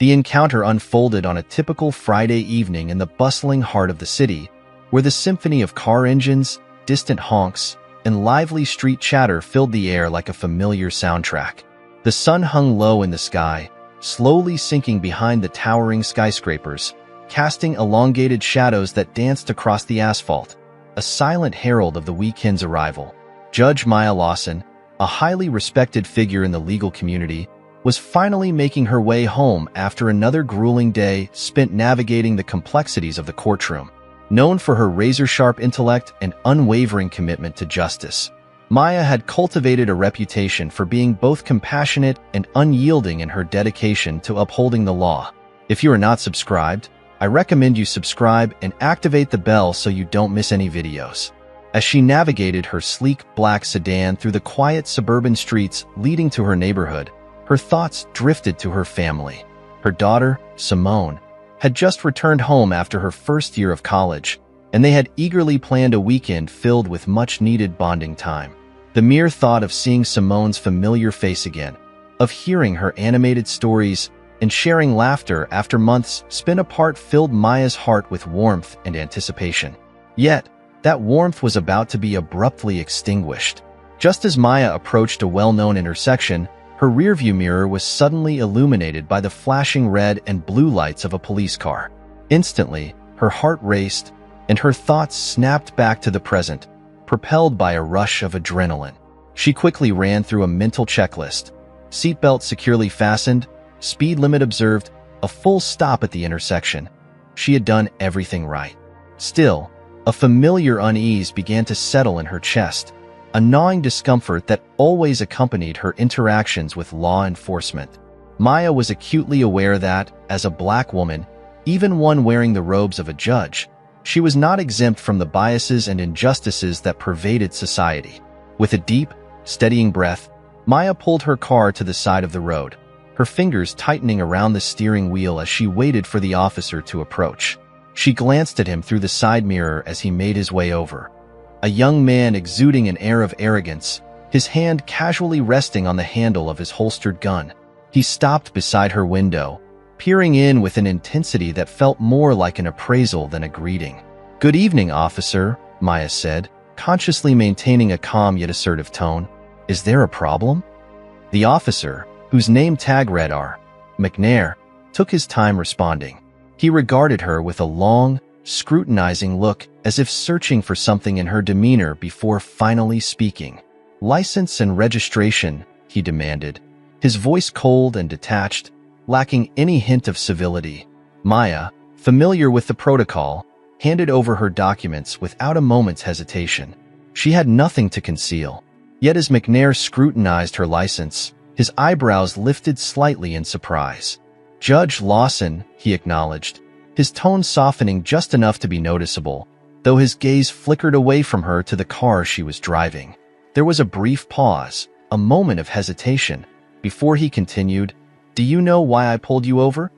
The encounter unfolded on a typical Friday evening in the bustling heart of the city, where the symphony of car engines, distant honks, and lively street chatter filled the air like a familiar soundtrack. The sun hung low in the sky, slowly sinking behind the towering skyscrapers, casting elongated shadows that danced across the asphalt, a silent herald of the weekend's arrival. Judge Maya Lawson, a highly respected figure in the legal community, was finally making her way home after another grueling day spent navigating the complexities of the courtroom. Known for her razor-sharp intellect and unwavering commitment to justice, Maya had cultivated a reputation for being both compassionate and unyielding in her dedication to upholding the law. If you are not subscribed, I recommend you subscribe and activate the bell so you don't miss any videos. As she navigated her sleek black sedan through the quiet suburban streets leading to her neighborhood, her thoughts drifted to her family. Her daughter, Simone, had just returned home after her first year of college, and they had eagerly planned a weekend filled with much-needed bonding time. The mere thought of seeing Simone's familiar face again, of hearing her animated stories, and sharing laughter after months spent apart filled Maya's heart with warmth and anticipation. Yet, that warmth was about to be abruptly extinguished. Just as Maya approached a well-known intersection, her rearview mirror was suddenly illuminated by the flashing red and blue lights of a police car. Instantly, her heart raced, and her thoughts snapped back to the present, propelled by a rush of adrenaline. She quickly ran through a mental checklist: seatbelt securely fastened, speed limit observed, a full stop at the intersection. She had done everything right. Still, a familiar unease began to settle in her chest, a gnawing discomfort that always accompanied her interactions with law enforcement. Maya was acutely aware that, as a black woman, even one wearing the robes of a judge, she was not exempt from the biases and injustices that pervaded society. With a deep, steadying breath, Maya pulled her car to the side of the road, her fingers tightening around the steering wheel as she waited for the officer to approach. She glanced at him through the side mirror as he made his way over. A young man exuding an air of arrogance, his hand casually resting on the handle of his holstered gun. He stopped beside her window, peering in with an intensity that felt more like an appraisal than a greeting. "Good evening, officer," Maya said, consciously maintaining a calm yet assertive tone. "Is there a problem?" The officer, whose name tag read R. McNair, took his time responding. He regarded her with a long, scrutinizing look, as if searching for something in her demeanor before finally speaking. "License and registration," he demanded, his voice cold and detached, lacking any hint of civility. Maya, familiar with the protocol, handed over her documents without a moment's hesitation. She had nothing to conceal. Yet as McNair scrutinized her license, his eyebrows lifted slightly in surprise. "Judge Lawson," he acknowledged, his tone softening just enough to be noticeable, though his gaze flickered away from her to the car she was driving. There was a brief pause, a moment of hesitation, before he continued, "Do you know why I pulled you over?"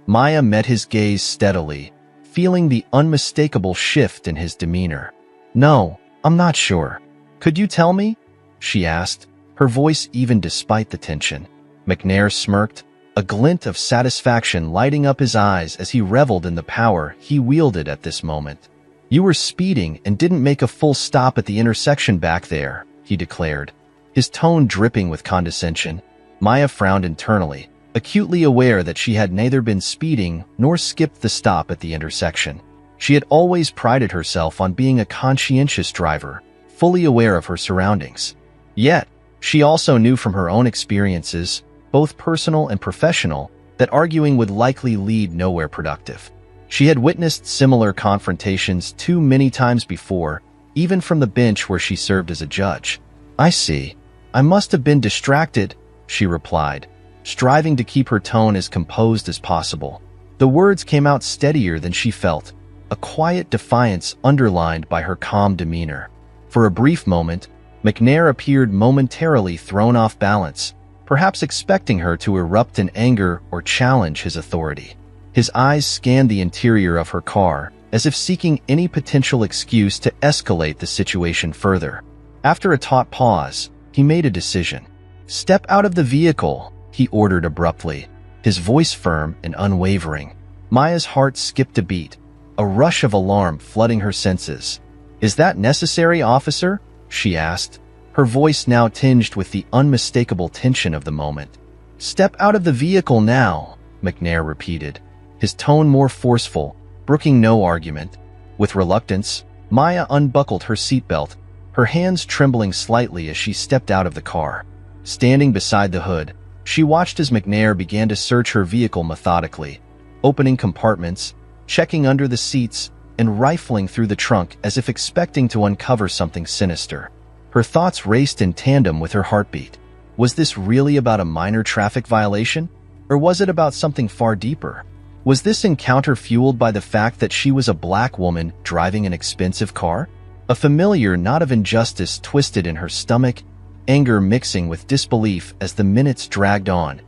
Maya met his gaze steadily, feeling the unmistakable shift in his demeanor. "No, I'm not sure. Could you tell me?" she asked, her voice even despite the tension. McNair smirked, a glint of satisfaction lighting up his eyes as he reveled in the power he wielded at this moment. "You were speeding and didn't make a full stop at the intersection back there," he declared, his tone dripping with condescension. Maya frowned internally, acutely aware that she had neither been speeding nor skipped the stop at the intersection. She had always prided herself on being a conscientious driver, fully aware of her surroundings. Yet, she also knew from her own experiences, both personal and professional, that arguing would likely lead nowhere productive. She had witnessed similar confrontations too many times before, even from the bench where she served as a judge. "I see. I must have been distracted," she replied, striving to keep her tone as composed as possible. The words came out steadier than she felt, a quiet defiance underlined by her calm demeanor. For a brief moment, McNair appeared momentarily thrown off balance, perhaps expecting her to erupt in anger or challenge his authority. His eyes scanned the interior of her car, as if seeking any potential excuse to escalate the situation further. After a taut pause, he made a decision. "Step out of the vehicle," he ordered abruptly. his voice firm and unwavering. Maya's heart skipped a beat, a rush of alarm flooding her senses. "Is that necessary, officer?" she asked, her voice now tinged with the unmistakable tension of the moment. "Step out of the vehicle now," McNair repeated, his tone more forceful, brooking no argument. With reluctance, Maya unbuckled her seatbelt, her hands trembling slightly as she stepped out of the car. Standing beside the hood, she watched as McNair began to search her vehicle methodically, opening compartments, checking under the seats, and rifling through the trunk as if expecting to uncover something sinister. Her thoughts raced in tandem with her heartbeat. Was this really about a minor traffic violation? Or was it about something far deeper? Was this encounter fueled by the fact that she was a black woman driving an expensive car? A familiar knot of injustice twisted in her stomach, anger mixing with disbelief as the minutes dragged on,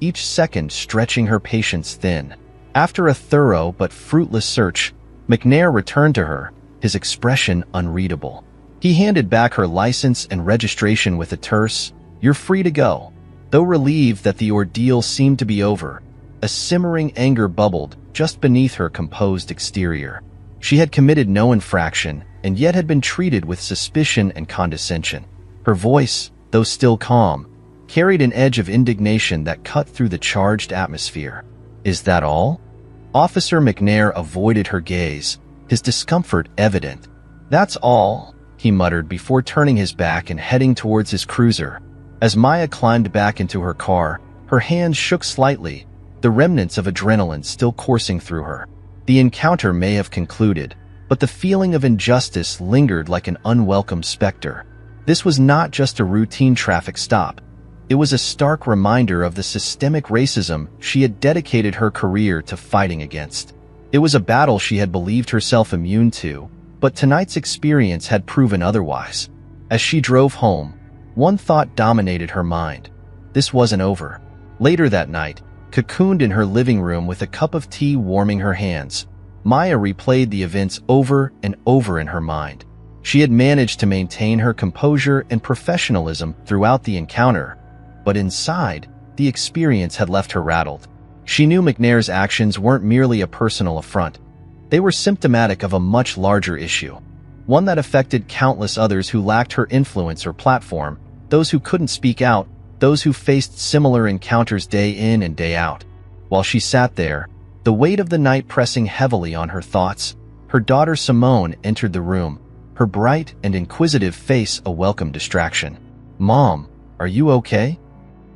each second stretching her patience thin. After a thorough but fruitless search, McNair returned to her, his expression unreadable. He handed back her license and registration with a terse, "You're free to go." Though relieved that the ordeal seemed to be over, a simmering anger bubbled just beneath her composed exterior. She had committed no infraction, and yet had been treated with suspicion and condescension. Her voice, though still calm, carried an edge of indignation that cut through the charged atmosphere. "Is that all?" Officer McNair avoided her gaze, his discomfort evident. "That's all," he muttered before turning his back and heading towards his cruiser. As Maya climbed back into her car, her hands shook slightly, the remnants of adrenaline still coursing through her. The encounter may have concluded, but the feeling of injustice lingered like an unwelcome specter. This was not just a routine traffic stop. It was a stark reminder of the systemic racism she had dedicated her career to fighting against. It was a battle she had believed herself immune to, but tonight's experience had proven otherwise. As she drove home, one thought dominated her mind. This wasn't over. Later that night, cocooned in her living room with a cup of tea warming her hands, Maya replayed the events over and over in her mind. She had managed to maintain her composure and professionalism throughout the encounter, but inside, the experience had left her rattled. She knew McNair's actions weren't merely a personal affront. They were symptomatic of a much larger issue, one that affected countless others who lacked her influence or platform, those who couldn't speak out, those who faced similar encounters day in and day out. While she sat there, the weight of the night pressing heavily on her thoughts, her daughter Simone entered the room, her bright and inquisitive face a welcome distraction. "Mom, are you okay?"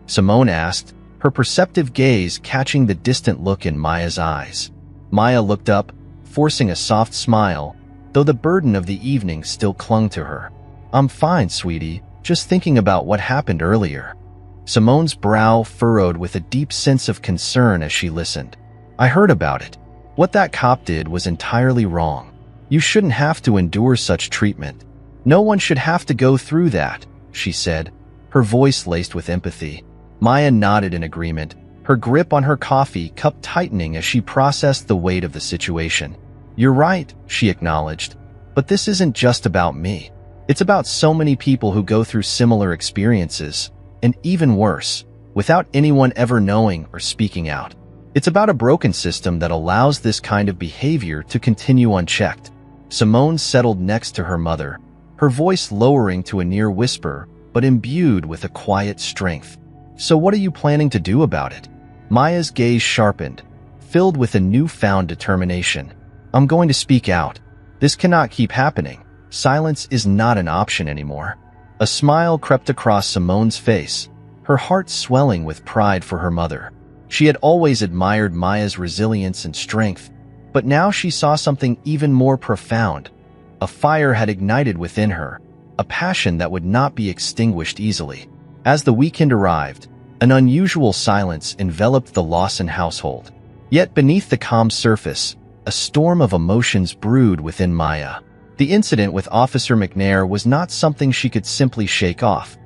Simone asked, her perceptive gaze catching the distant look in Maya's eyes. Maya looked up, forcing a soft smile, though the burden of the evening still clung to her. "I'm fine, sweetie, just thinking about what happened earlier." Simone's brow furrowed with a deep sense of concern as she listened. "I heard about it. What that cop did was entirely wrong. You shouldn't have to endure such treatment. No one should have to go through that," she said, her voice laced with empathy. Maya nodded in agreement, her grip on her coffee cup tightening as she processed the weight of the situation. "You're right," she acknowledged, "but this isn't just about me. It's about so many people who go through similar experiences, and even worse, without anyone ever knowing or speaking out. It's about a broken system that allows this kind of behavior to continue unchecked." Simone settled next to her mother, her voice lowering to a near whisper, but imbued with a quiet strength. "So what are you planning to do about it?" Maya's gaze sharpened, filled with a newfound determination. "I'm going to speak out. This cannot keep happening. Silence is not an option anymore." A smile crept across Simone's face, her heart swelling with pride for her mother. She had always admired Maya's resilience and strength, but now she saw something even more profound. A fire had ignited within her, a passion that would not be extinguished easily. As the weekend arrived, an unusual silence enveloped the Lawson household. Yet beneath the calm surface, a storm of emotions brewed within Maya. The incident with Officer McNair was not something she could simply shake off.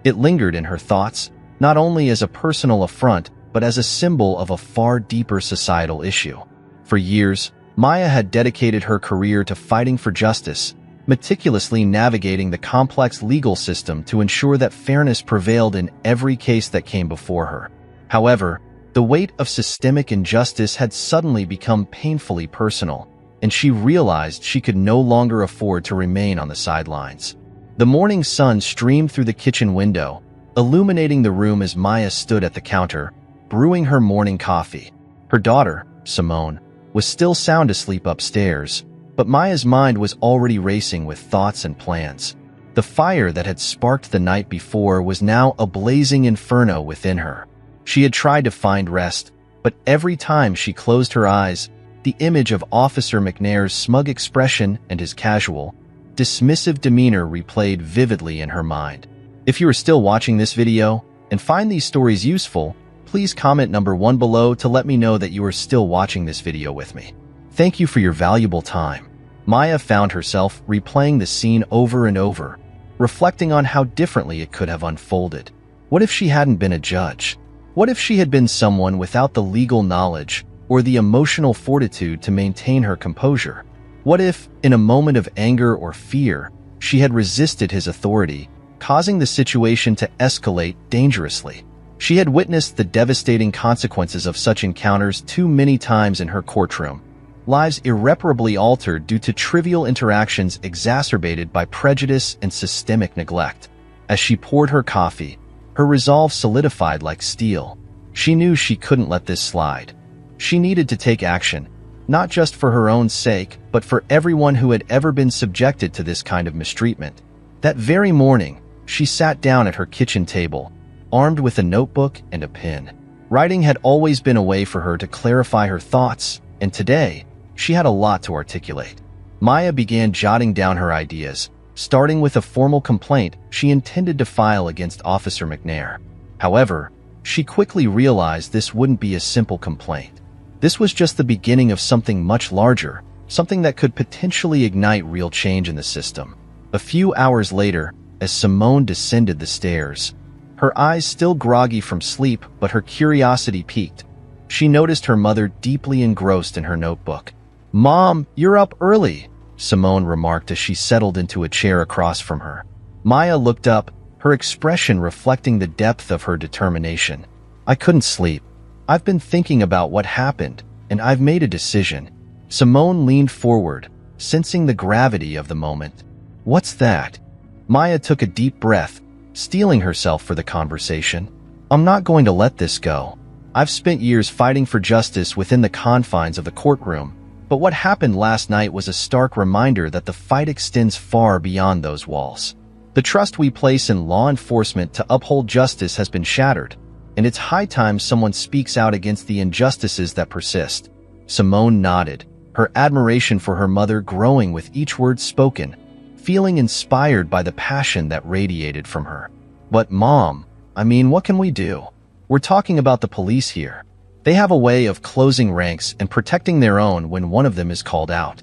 It lingered in her thoughts, not only as a personal affront, but as a symbol of a far deeper societal issue. For years, Maya had dedicated her career to fighting for justice, meticulously navigating the complex legal system to ensure that fairness prevailed in every case that came before her. However, The weight of systemic injustice had suddenly become painfully personal, and she realized she could no longer afford to remain on the sidelines. The morning sun streamed through the kitchen window, illuminating the room as Maya stood at the counter, brewing her morning coffee. Her daughter, Simone, was still sound asleep upstairs, but Maya's mind was already racing with thoughts and plans. The fire that had sparked the night before was now a blazing inferno within her. She had tried to find rest, but every time she closed her eyes, the image of Officer McNair's smug expression and his casual, dismissive demeanor replayed vividly in her mind. If you are still watching this video and find these stories useful, please comment number 1 below to let me know that you are still watching this video with me. Thank you for your valuable time. Maya found herself replaying the scene over and over, reflecting on how differently it could have unfolded. What if she hadn't been a judge? What if she had been someone without the legal knowledge or the emotional fortitude to maintain her composure? What if, in a moment of anger or fear, she had resisted his authority, causing the situation to escalate dangerously? She had witnessed the devastating consequences of such encounters too many times in her courtroom. Lives irreparably altered due to trivial interactions exacerbated by prejudice and systemic neglect. As she poured her coffee, her resolve solidified like steel. She knew she couldn't let this slide. She needed to take action, not just for her own sake, but for everyone who had ever been subjected to this kind of mistreatment. That very morning, she sat down at her kitchen table, armed with a notebook and a pen. Writing had always been a way for her to clarify her thoughts, and today, she had a lot to articulate. Maya began jotting down her ideas, starting with a formal complaint she intended to file against Officer McNair. However, she quickly realized this wouldn't be a simple complaint. This was just the beginning of something much larger, something that could potentially ignite real change in the system. A few hours later, as Simone descended the stairs, her eyes still groggy from sleep but her curiosity piqued, she noticed her mother deeply engrossed in her notebook. "Mom, you're up early," Simone remarked as she settled into a chair across from her. Maya looked up, her expression reflecting the depth of her determination. "I couldn't sleep. I've been thinking about what happened, and I've made a decision." Simone leaned forward, sensing the gravity of the moment. "What's that?" Maya took a deep breath, steeling herself for the conversation. "I'm not going to let this go. I've spent years fighting for justice within the confines of the courtroom, but what happened last night was a stark reminder that the fight extends far beyond those walls. The trust we place in law enforcement to uphold justice has been shattered, and it's high time someone speaks out against the injustices that persist." Simone nodded, her admiration for her mother growing with each word spoken, feeling inspired by the passion that radiated from her. "But Mom, what can we do? We're talking about the police here. They have a way of closing ranks and protecting their own when one of them is called out."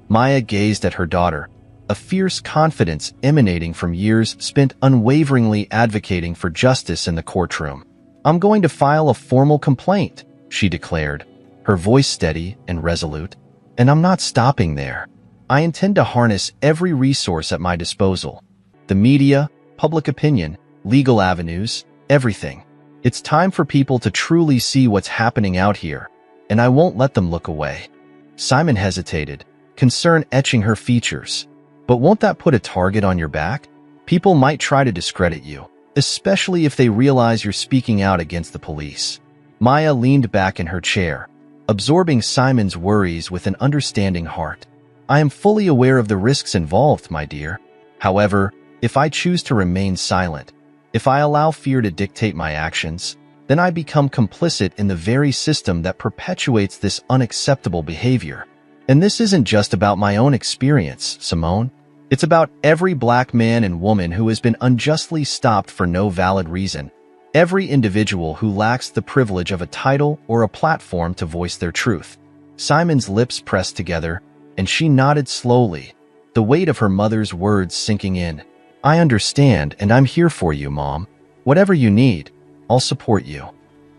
Maya gazed at her daughter, a fierce confidence emanating from years spent unwaveringly advocating for justice in the courtroom. "I'm going to file a formal complaint," she declared, her voice steady and resolute. "And I'm not stopping there. I intend to harness every resource at my disposal. The media, public opinion, legal avenues, everything. It's time for people to truly see what's happening out here, and I won't let them look away." Simon hesitated, concern etching her features. "But won't that put a target on your back? People might try to discredit you, especially if they realize you're speaking out against the police." Maya leaned back in her chair, absorbing Simon's worries with an understanding heart. "I am fully aware of the risks involved, my dear. However, if I choose to remain silent, if I allow fear to dictate my actions, then I become complicit in the very system that perpetuates this unacceptable behavior. And this isn't just about my own experience, Simone. It's about every black man and woman who has been unjustly stopped for no valid reason. Every individual who lacks the privilege of a title or a platform to voice their truth." Simon's lips pressed together, and she nodded slowly, the weight of her mother's words sinking in. "I understand, and I'm here for you, Mom. Whatever you need, I'll support you."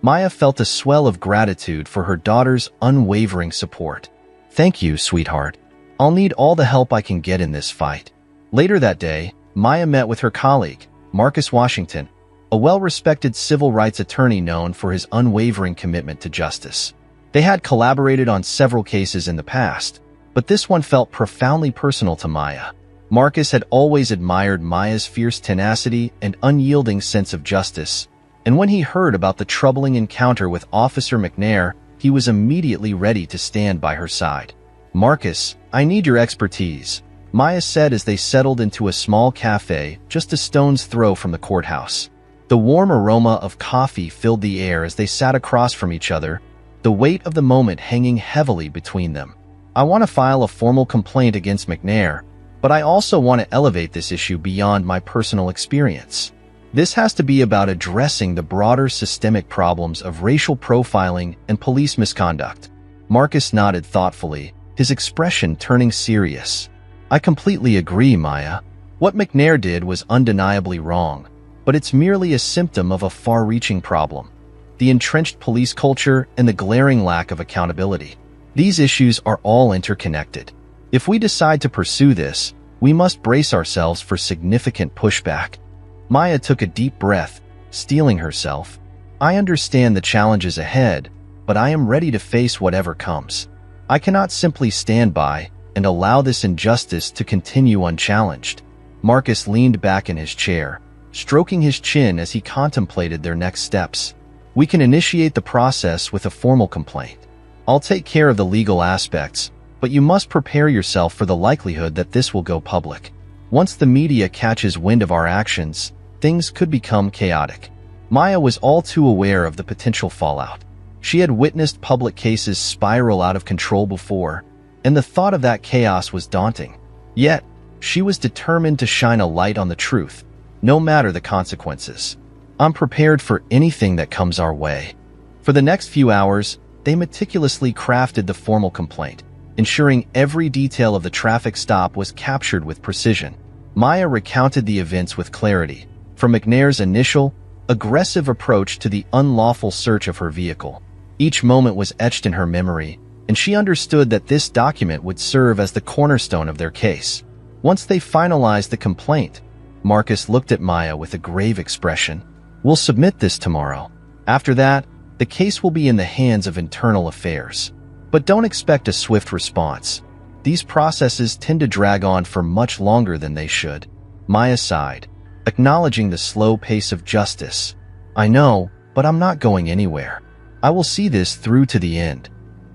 Maya felt a swell of gratitude for her daughter's unwavering support. "Thank you, sweetheart. I'll need all the help I can get in this fight." Later that day, Maya met with her colleague, Marcus Washington, a well-respected civil rights attorney known for his unwavering commitment to justice. They had collaborated on several cases in the past, but this one felt profoundly personal to Maya. Marcus had always admired Maya's fierce tenacity and unyielding sense of justice, and when he heard about the troubling encounter with Officer McNair, he was immediately ready to stand by her side. "Marcus, I need your expertise," Maya said as they settled into a small cafe just a stone's throw from the courthouse. The warm aroma of coffee filled the air as they sat across from each other, the weight of the moment hanging heavily between them. "I want to file a formal complaint against McNair, but I also want to elevate this issue beyond my personal experience. This has to be about addressing the broader systemic problems of racial profiling and police misconduct." Marcus nodded thoughtfully, his expression turning serious. "I completely agree, Maya. What McNair did was undeniably wrong, but it's merely a symptom of a far-reaching problem: the entrenched police culture and the glaring lack of accountability. These issues are all interconnected. If we decide to pursue this, we must brace ourselves for significant pushback." Maya took a deep breath, steeling herself. "I understand the challenges ahead, but I am ready to face whatever comes. I cannot simply stand by and allow this injustice to continue unchallenged." Marcus leaned back in his chair, stroking his chin as he contemplated their next steps. "We can initiate the process with a formal complaint. I'll take care of the legal aspects, but you must prepare yourself for the likelihood that this will go public. Once the media catches wind of our actions, things could become chaotic." Maya was all too aware of the potential fallout. She had witnessed public cases spiral out of control before, and the thought of that chaos was daunting. Yet, she was determined to shine a light on the truth, no matter the consequences. "I'm prepared for anything that comes our way." For the next few hours, they meticulously crafted the formal complaint, ensuring every detail of the traffic stop was captured with precision. Maya recounted the events with clarity, from McNair's initial, aggressive approach to the unlawful search of her vehicle. Each moment was etched in her memory, and she understood that this document would serve as the cornerstone of their case. Once they finalized the complaint, Marcus looked at Maya with a grave expression. "We'll submit this tomorrow. After that, the case will be in the hands of internal affairs. But don't expect a swift response. These processes tend to drag on for much longer than they should." Maya sighed, acknowledging the slow pace of justice. "I know, but I'm not going anywhere. I will see this through to the end."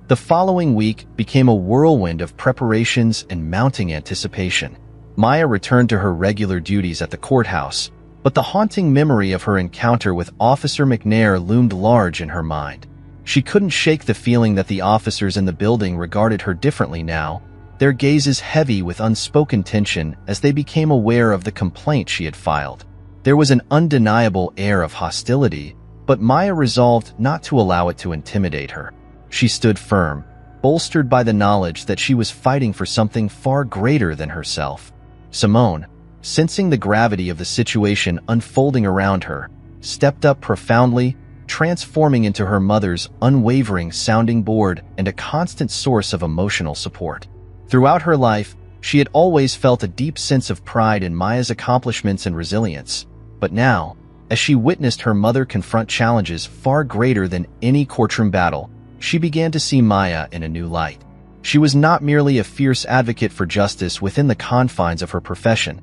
The following week became a whirlwind of preparations and mounting anticipation. Maya returned to her regular duties at the courthouse, but the haunting memory of her encounter with Officer McNair loomed large in her mind. She couldn't shake the feeling that the officers in the building regarded her differently now, their gazes heavy with unspoken tension as they became aware of the complaint she had filed. There was an undeniable air of hostility, but Maya resolved not to allow it to intimidate her. She stood firm, bolstered by the knowledge that she was fighting for something far greater than herself. Simone, sensing the gravity of the situation unfolding around her, stepped up profoundly, transforming into her mother's unwavering sounding board and a constant source of emotional support. Throughout her life, she had always felt a deep sense of pride in Maya's accomplishments and resilience. But now, as she witnessed her mother confront challenges far greater than any courtroom battle, she began to see Maya in a new light. She was not merely a fierce advocate for justice within the confines of her profession.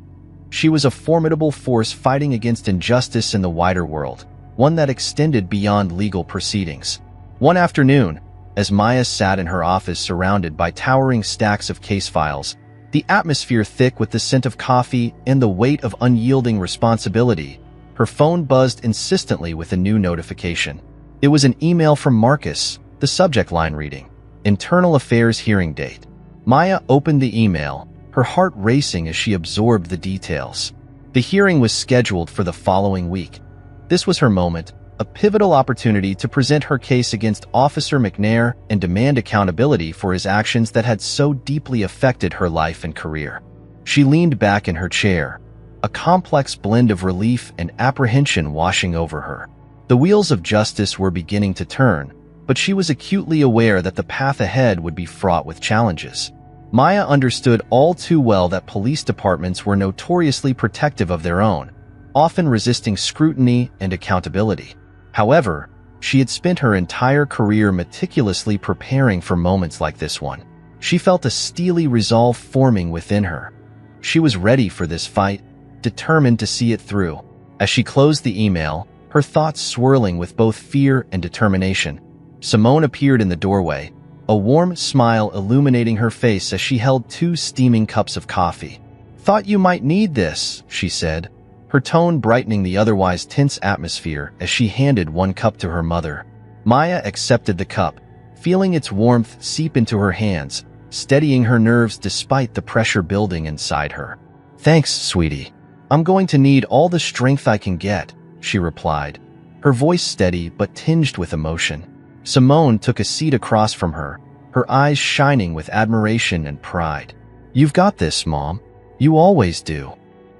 She was a formidable force fighting against injustice in the wider world, one that extended beyond legal proceedings. One afternoon, as Maya sat in her office surrounded by towering stacks of case files, the atmosphere thick with the scent of coffee and the weight of unyielding responsibility, her phone buzzed insistently with a new notification. It was an email from Marcus, the subject line reading, "Internal Affairs Hearing Date." Maya opened the email, her heart racing as she absorbed the details. The hearing was scheduled for the following week. This was her moment, a pivotal opportunity to present her case against Officer McNair and demand accountability for his actions that had so deeply affected her life and career. She leaned back in her chair, a complex blend of relief and apprehension washing over her. The wheels of justice were beginning to turn, but she was acutely aware that the path ahead would be fraught with challenges. Maya understood all too well that police departments were notoriously protective of their own, often resisting scrutiny and accountability. However, she had spent her entire career meticulously preparing for moments like this one. She felt a steely resolve forming within her. She was ready for this fight, determined to see it through. As she closed the email, her thoughts swirling with both fear and determination, Simone appeared in the doorway, a warm smile illuminating her face as she held 2 steaming cups of coffee. "Thought you might need this," she said, her tone brightening the otherwise tense atmosphere as she handed 1 cup to her mother. Maya accepted the cup, feeling its warmth seep into her hands, steadying her nerves despite the pressure building inside her. "Thanks, sweetie. I'm going to need all the strength I can get," she replied, her voice steady but tinged with emotion. Simone took a seat across from her, her eyes shining with admiration and pride. "You've got this, Mom. You always do."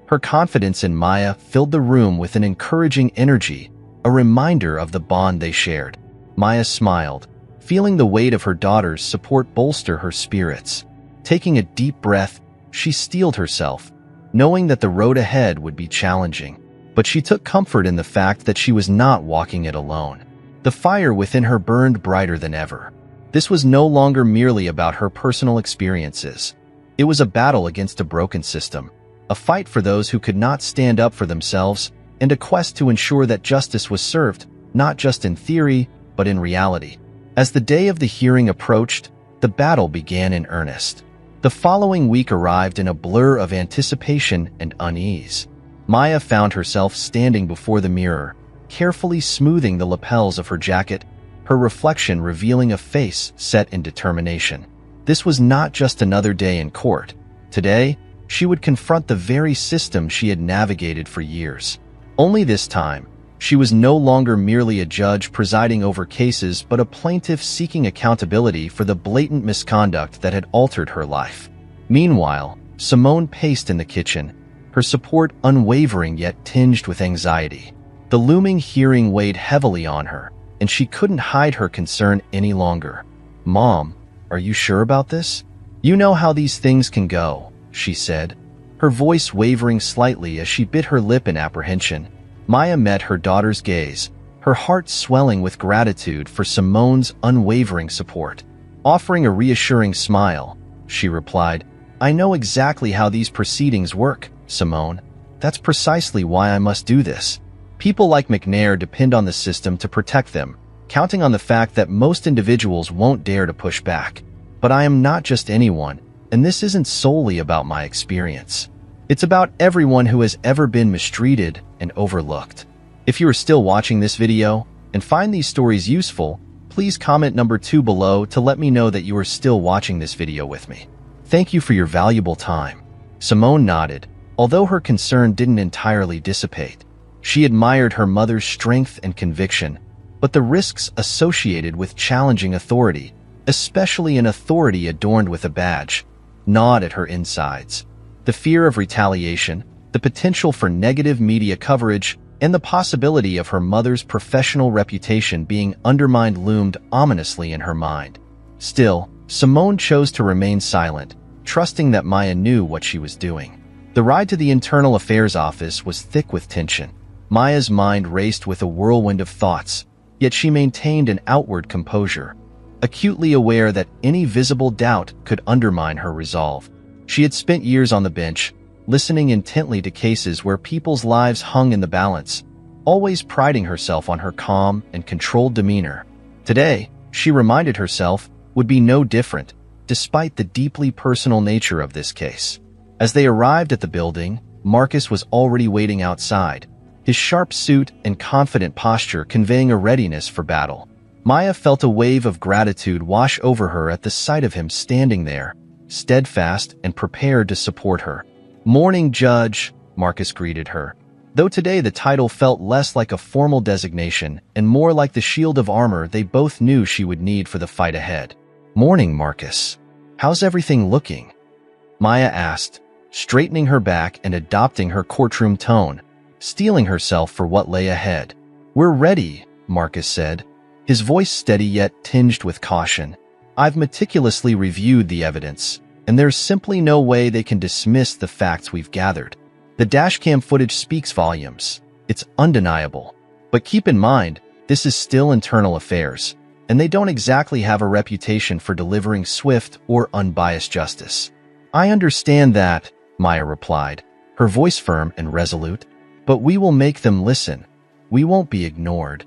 Her confidence in Maya filled the room with an encouraging energy, a reminder of the bond they shared. Maya smiled, feeling the weight of her daughter's support bolster her spirits. Taking a deep breath, she steeled herself, knowing that the road ahead would be challenging. But she took comfort in the fact that she was not walking it alone. The fire within her burned brighter than ever. This was no longer merely about her personal experiences. It was a battle against a broken system, a fight for those who could not stand up for themselves, and a quest to ensure that justice was served, not just in theory, but in reality. As the day of the hearing approached, the battle began in earnest. The following week arrived in a blur of anticipation and unease. Maya found herself standing before the mirror, carefully smoothing the lapels of her jacket, her reflection revealing a face set in determination. This was not just another day in court. Today, she would confront the very system she had navigated for years. Only this time, she was no longer merely a judge presiding over cases but a plaintiff seeking accountability for the blatant misconduct that had altered her life. Meanwhile, Simone paced in the kitchen, her support unwavering yet tinged with anxiety. The looming hearing weighed heavily on her, and she couldn't hide her concern any longer. "Mom, are you sure about this? You know how these things can go," she said, her voice wavering slightly as she bit her lip in apprehension. Maya met her daughter's gaze, her heart swelling with gratitude for Simone's unwavering support. Offering a reassuring smile, she replied, "I know exactly how these proceedings work, Simone. That's precisely why I must do this. People like McNair depend on the system to protect them, counting on the fact that most individuals won't dare to push back. But I am not just anyone, and this isn't solely about my experience. It's about everyone who has ever been mistreated and overlooked." If you are still watching this video and find these stories useful, please comment number 2 below to let me know that you are still watching this video with me. Thank you for your valuable time. Simone nodded, although her concern didn't entirely dissipate. She admired her mother's strength and conviction, but the risks associated with challenging authority, especially an authority adorned with a badge, gnawed at her insides. The fear of retaliation, the potential for negative media coverage, and the possibility of her mother's professional reputation being undermined loomed ominously in her mind. Still, Simone chose to remain silent, trusting that Maya knew what she was doing. The ride to the Internal Affairs office was thick with tension. Maya's mind raced with a whirlwind of thoughts, yet she maintained an outward composure, acutely aware that any visible doubt could undermine her resolve. She had spent years on the bench, listening intently to cases where people's lives hung in the balance, always priding herself on her calm and controlled demeanor. Today, she reminded herself, would be no different, despite the deeply personal nature of this case. As they arrived at the building, Marcus was already waiting outside, his sharp suit and confident posture conveying a readiness for battle. Maya felt a wave of gratitude wash over her at the sight of him standing there, steadfast and prepared to support her. "Morning, Judge," Marcus greeted her, though today the title felt less like a formal designation and more like the shield of armor they both knew she would need for the fight ahead. "Morning, Marcus. How's everything looking?" Maya asked, straightening her back and adopting her courtroom tone, steeling herself for what lay ahead. "We're ready," Marcus said, his voice steady yet tinged with caution. "I've meticulously reviewed the evidence, and there's simply no way they can dismiss the facts we've gathered. The dashcam footage speaks volumes. It's undeniable. But keep in mind, this is still internal affairs, and they don't exactly have a reputation for delivering swift or unbiased justice. I understand that, Maya replied, her voice firm and resolute, but we will make them listen. We won't be ignored.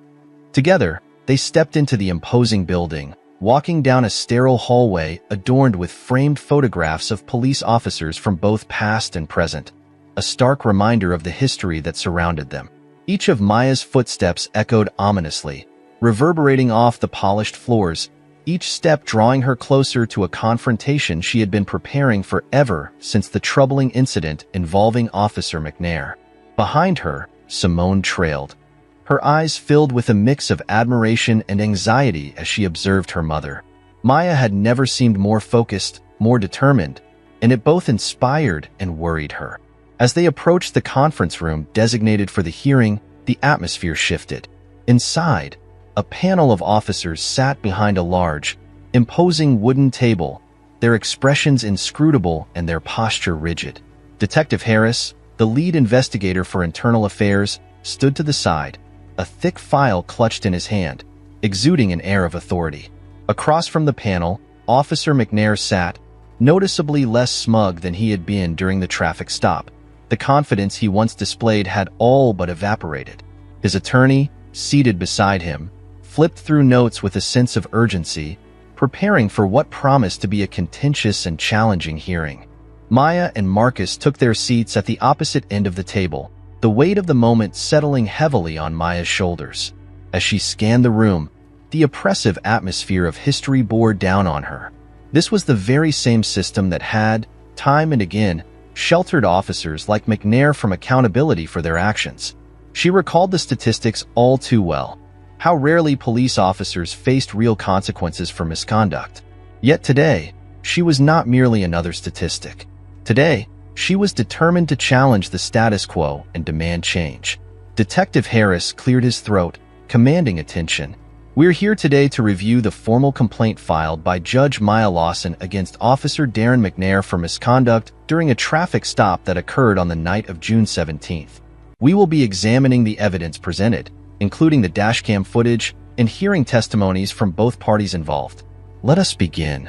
Together, they stepped into the imposing building, walking down a sterile hallway adorned with framed photographs of police officers from both past and present, a stark reminder of the history that surrounded them. Each of Maya's footsteps echoed ominously, reverberating off the polished floors, each step drawing her closer to a confrontation she had been preparing forever since the troubling incident involving Officer McNair. Behind her, Simone trailed, her eyes filled with a mix of admiration and anxiety as she observed her mother. Maya had never seemed more focused, more determined, and it both inspired and worried her. As they approached the conference room designated for the hearing, the atmosphere shifted. Inside, a panel of officers sat behind a large, imposing wooden table, their expressions inscrutable and their posture rigid. Detective Harris, the lead investigator for internal affairs, stood to the side, a thick file clutched in his hand, exuding an air of authority. Across from the panel, Officer McNair sat, noticeably less smug than he had been during the traffic stop. The confidence he once displayed had all but evaporated. His attorney, seated beside him, flipped through notes with a sense of urgency, preparing for what promised to be a contentious and challenging hearing. Maya and Marcus took their seats at the opposite end of the table, the weight of the moment settling heavily on Maya's shoulders. As she scanned the room, the oppressive atmosphere of history bore down on her. This was the very same system that had, time and again, sheltered officers like McNair from accountability for their actions. She recalled the statistics all too well. How rarely police officers faced real consequences for misconduct. Yet today, she was not merely another statistic. Today, she was determined to challenge the status quo and demand change. Detective Harris cleared his throat, commanding attention. We're here today to review the formal complaint filed by Judge Maya Lawson against Officer Darren McNair for misconduct during a traffic stop that occurred on the night of June 17th. We will be examining the evidence presented, including the dashcam footage and hearing testimonies from both parties involved. Let us begin.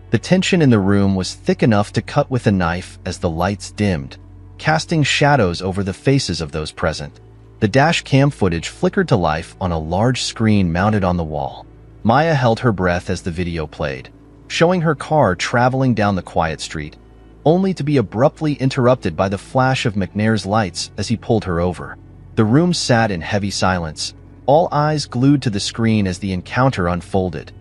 The tension in the room was thick enough to cut with a knife as the lights dimmed, casting shadows over the faces of those present. The dash cam footage flickered to life on a large screen mounted on the wall. Maya held her breath as the video played, showing her car traveling down the quiet street, only to be abruptly interrupted by the flash of McNair's lights as he pulled her over. The room sat in heavy silence, all eyes glued to the screen as the encounter unfolded.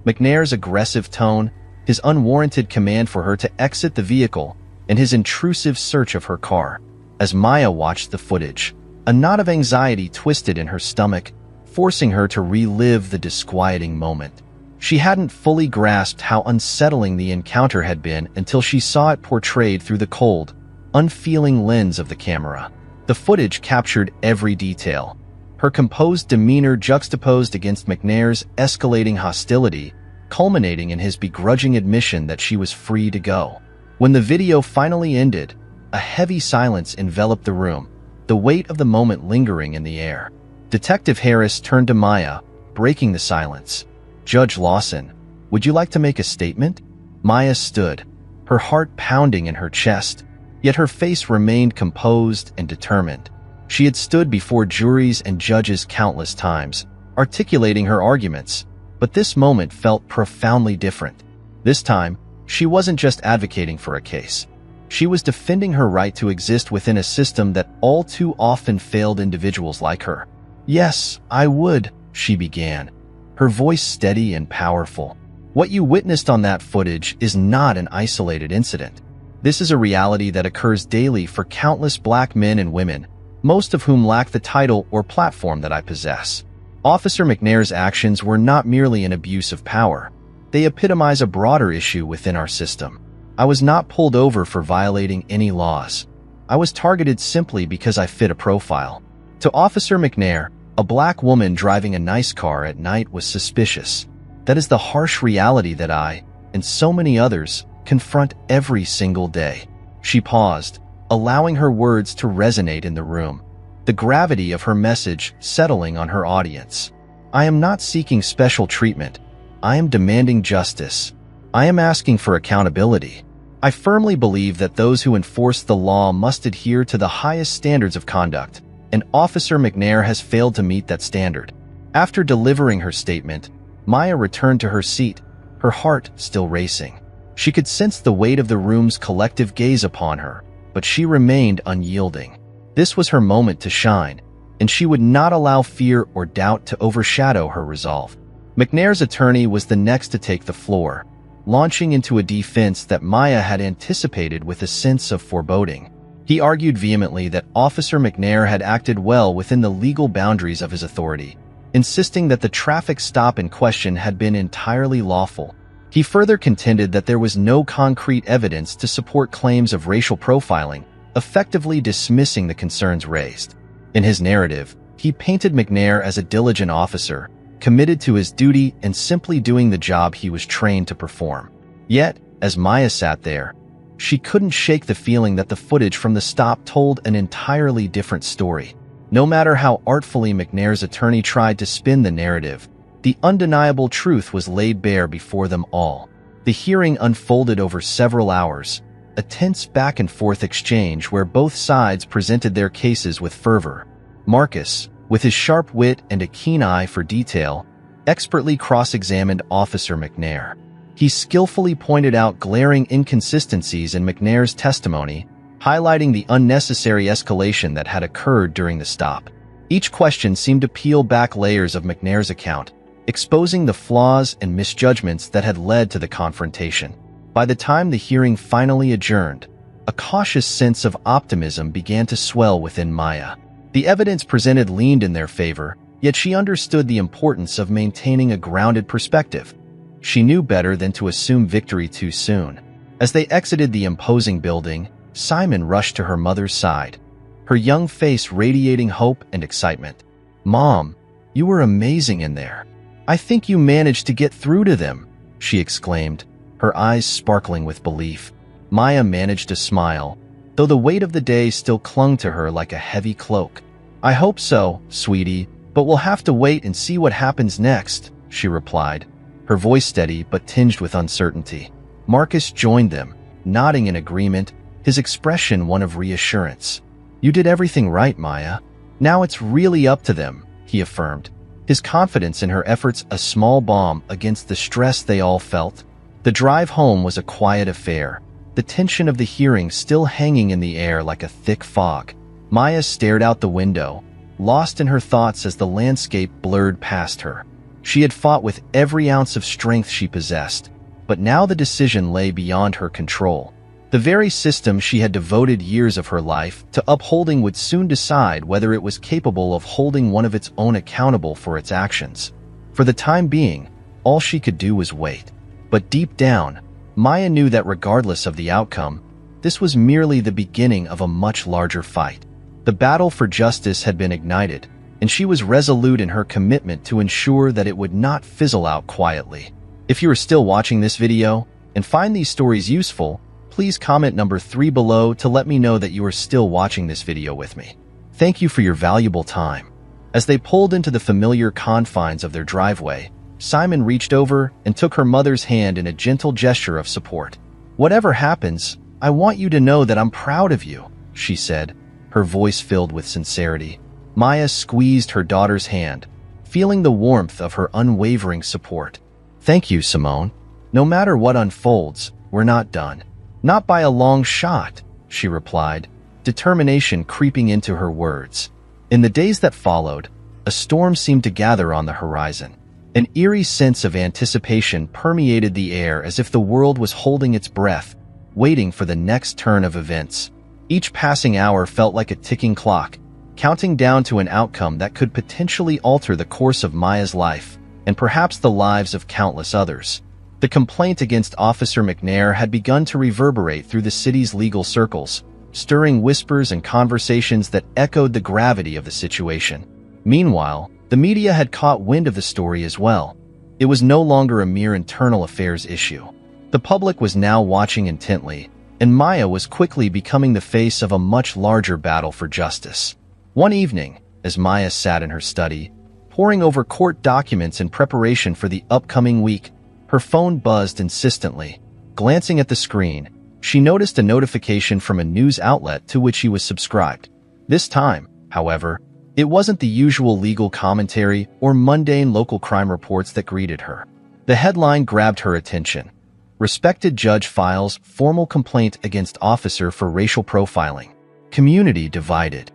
McNair's aggressive tone, his unwarranted command for her to exit the vehicle, and his intrusive search of her car. As Maya watched the footage, a knot of anxiety twisted in her stomach, forcing her to relive the disquieting moment. She hadn't fully grasped how unsettling the encounter had been until she saw it portrayed through the cold, unfeeling lens of the camera. The footage captured every detail, her composed demeanor juxtaposed against McNair's escalating hostility, culminating in his begrudging admission that she was free to go. When the video finally ended, a heavy silence enveloped the room, the weight of the moment lingering in the air. Detective Harris turned to Maya, breaking the silence. "Judge Lawson, would you like to make a statement?" Maya stood, her heart pounding in her chest, yet her face remained composed and determined. She had stood before juries and judges countless times, articulating her arguments, but this moment felt profoundly different. This time, she wasn't just advocating for a case. She was defending her right to exist within a system that all too often failed individuals like her. "Yes, I would," she began, her voice steady and powerful. "What you witnessed on that footage is not an isolated incident. This is a reality that occurs daily for countless black men and women, most of whom lack the title or platform that I possess." Officer McNair's actions were not merely an abuse of power. They epitomize a broader issue within our system. I was not pulled over for violating any laws. I was targeted simply because I fit a profile. To Officer McNair, a black woman driving a nice car at night was suspicious. That is the harsh reality that I, and so many others, confront every single day. She paused, allowing her words to resonate in the room, the gravity of her message settling on her audience. I am not seeking special treatment. I am demanding justice. I am asking for accountability. I firmly believe that those who enforce the law must adhere to the highest standards of conduct, and Officer McNair has failed to meet that standard. After delivering her statement, Maya returned to her seat, her heart still racing. She could sense the weight of the room's collective gaze upon her, but she remained unyielding. This was her moment to shine, and she would not allow fear or doubt to overshadow her resolve. McNair's attorney was the next to take the floor, launching into a defense that Maya had anticipated with a sense of foreboding. He argued vehemently that Officer McNair had acted well within the legal boundaries of his authority, insisting that the traffic stop in question had been entirely lawful. He further contended that there was no concrete evidence to support claims of racial profiling, effectively dismissing the concerns raised. In his narrative, he painted McNair as a diligent officer, committed to his duty and simply doing the job he was trained to perform. Yet, as Maya sat there, she couldn't shake the feeling that the footage from the stop told an entirely different story. No matter how artfully McNair's attorney tried to spin the narrative, the undeniable truth was laid bare before them all. The hearing unfolded over several hours, a tense back-and-forth exchange where both sides presented their cases with fervor. Marcus, with his sharp wit and a keen eye for detail, expertly cross-examined Officer McNair. He skillfully pointed out glaring inconsistencies in McNair's testimony, highlighting the unnecessary escalation that had occurred during the stop. Each question seemed to peel back layers of McNair's account, exposing the flaws and misjudgments that had led to the confrontation. By the time the hearing finally adjourned, a cautious sense of optimism began to swell within Maya. The evidence presented leaned in their favor, yet she understood the importance of maintaining a grounded perspective. She knew better than to assume victory too soon. As they exited the imposing building, Simon rushed to her mother's side, her young face radiating hope and excitement. "Mom, you were amazing in there. I think you managed to get through to them," she exclaimed, her eyes sparkling with belief. Maya managed to smile, though the weight of the day still clung to her like a heavy cloak. "I hope so, sweetie, but we'll have to wait and see what happens next," she replied, her voice steady but tinged with uncertainty. Marcus joined them, nodding in agreement, his expression one of reassurance. "You did everything right, Maya. Now it's really up to them," he affirmed, his confidence in her efforts a small balm against the stress they all felt. The drive home was a quiet affair, the tension of the hearing still hanging in the air like a thick fog. Maya stared out the window, lost in her thoughts as the landscape blurred past her. She had fought with every ounce of strength she possessed, but now the decision lay beyond her control. The very system she had devoted years of her life to upholding would soon decide whether it was capable of holding one of its own accountable for its actions. For the time being, all she could do was wait. But deep down, Maya knew that regardless of the outcome, this was merely the beginning of a much larger fight. The battle for justice had been ignited, and she was resolute in her commitment to ensure that it would not fizzle out quietly. If you are still watching this video and find these stories useful, please comment number 3 below to let me know that you are still watching this video with me. Thank you for your valuable time. As they pulled into the familiar confines of their driveway, Simon reached over and took her mother's hand in a gentle gesture of support. "Whatever happens, I want you to know that I'm proud of you," she said, her voice filled with sincerity. Maya squeezed her daughter's hand, feeling the warmth of her unwavering support. "Thank you, Simone. No matter what unfolds, we're not done." "Not by a long shot," she replied, determination creeping into her words. In the days that followed, a storm seemed to gather on the horizon. An eerie sense of anticipation permeated the air as if the world was holding its breath, waiting for the next turn of events. Each passing hour felt like a ticking clock, counting down to an outcome that could potentially alter the course of Maya's life, and perhaps the lives of countless others. The complaint against Officer McNair had begun to reverberate through the city's legal circles, stirring whispers and conversations that echoed the gravity of the situation. Meanwhile, the media had caught wind of the story as well. It was no longer a mere internal affairs issue. The public was now watching intently, and Maya was quickly becoming the face of a much larger battle for justice. One evening, as Maya sat in her study, poring over court documents in preparation for the upcoming week, her phone buzzed insistently. Glancing at the screen, she noticed a notification from a news outlet to which she was subscribed. This time, however, it wasn't the usual legal commentary or mundane local crime reports that greeted her. The headline grabbed her attention. Respected judge files formal complaint against officer for racial profiling. Community divided.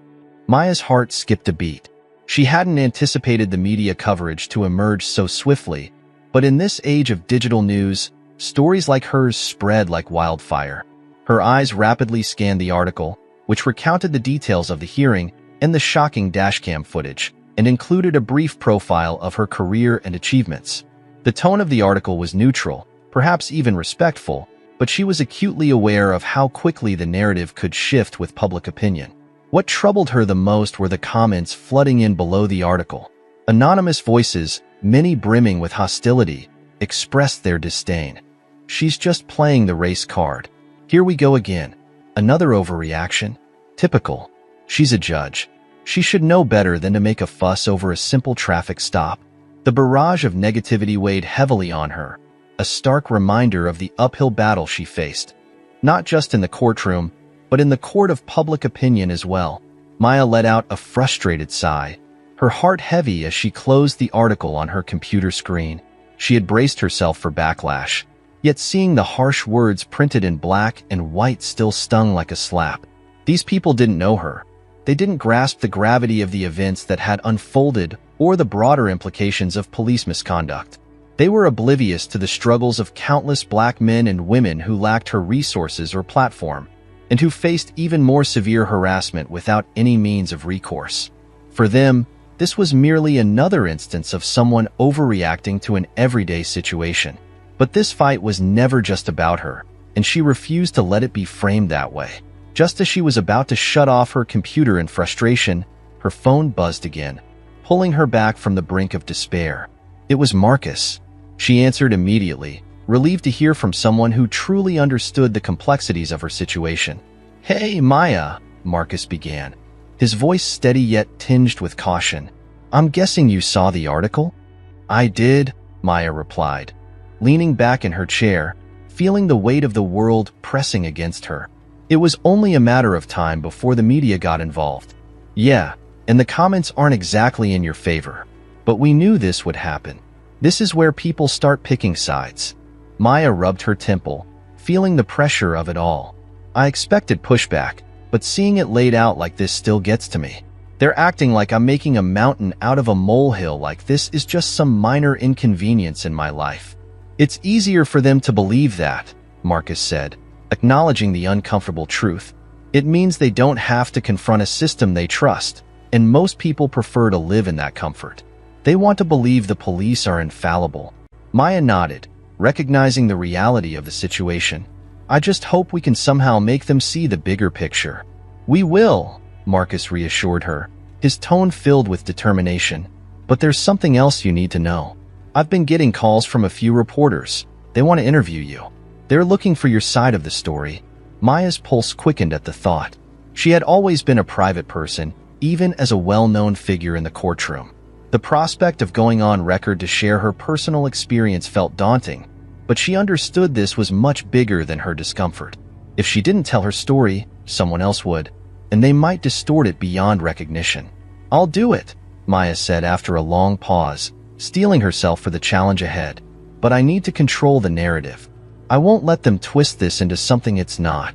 Maya's heart skipped a beat. She hadn't anticipated the media coverage to emerge so swiftly, but in this age of digital news, stories like hers spread like wildfire. Her eyes rapidly scanned the article, which recounted the details of the hearing and the shocking dashcam footage, and included a brief profile of her career and achievements. The tone of the article was neutral, perhaps even respectful, but she was acutely aware of how quickly the narrative could shift with public opinion. What troubled her the most were the comments flooding in below the article. Anonymous voices, many brimming with hostility, expressed their disdain. "She's just playing the race card. Here we go again. Another overreaction? Typical. She's a judge. She should know better than to make a fuss over a simple traffic stop." The barrage of negativity weighed heavily on her, a stark reminder of the uphill battle she faced, not just in the courtroom, but in the court of public opinion as well. Maya let out a frustrated sigh, her heart heavy as she closed the article on her computer screen. She had braced herself for backlash, yet seeing the harsh words printed in black and white still stung like a slap. These people didn't know her. They didn't grasp the gravity of the events that had unfolded or the broader implications of police misconduct. They were oblivious to the struggles of countless black men and women who lacked her resources or platform, and who faced even more severe harassment without any means of recourse. For them, this was merely another instance of someone overreacting to an everyday situation. But this fight was never just about her, and she refused to let it be framed that way. Just as she was about to shut off her computer in frustration, her phone buzzed again, pulling her back from the brink of despair. It was Marcus. She answered immediately, relieved to hear from someone who truly understood the complexities of her situation. "Hey, Maya," Marcus began, his voice steady yet tinged with caution. "I'm guessing you saw the article?" "I did," Maya replied, leaning back in her chair, feeling the weight of the world pressing against her. It was only a matter of time before the media got involved. "Yeah, and the comments aren't exactly in your favor. But we knew this would happen. This is where people start picking sides." Maya rubbed her temple, feeling the pressure of it all. "I expected pushback, but seeing it laid out like this still gets to me. They're acting like I'm making a mountain out of a molehill, like this is just some minor inconvenience in my life." "It's easier for them to believe that," Marcus said, acknowledging the uncomfortable truth. "It means they don't have to confront a system they trust, and most people prefer to live in that comfort. They want to believe the police are infallible." Maya nodded, recognizing the reality of the situation. "I just hope we can somehow make them see the bigger picture." "We will," Marcus reassured her, his tone filled with determination. "But there's something else you need to know. I've been getting calls from a few reporters. They want to interview you. They're looking for your side of the story." Maya's pulse quickened at the thought. She had always been a private person, even as a well-known figure in the courtroom. The prospect of going on record to share her personal experience felt daunting, but she understood this was much bigger than her discomfort. If she didn't tell her story, someone else would, and they might distort it beyond recognition. "I'll do it," Maya said after a long pause, steeling herself for the challenge ahead. "But I need to control the narrative. I won't let them twist this into something it's not."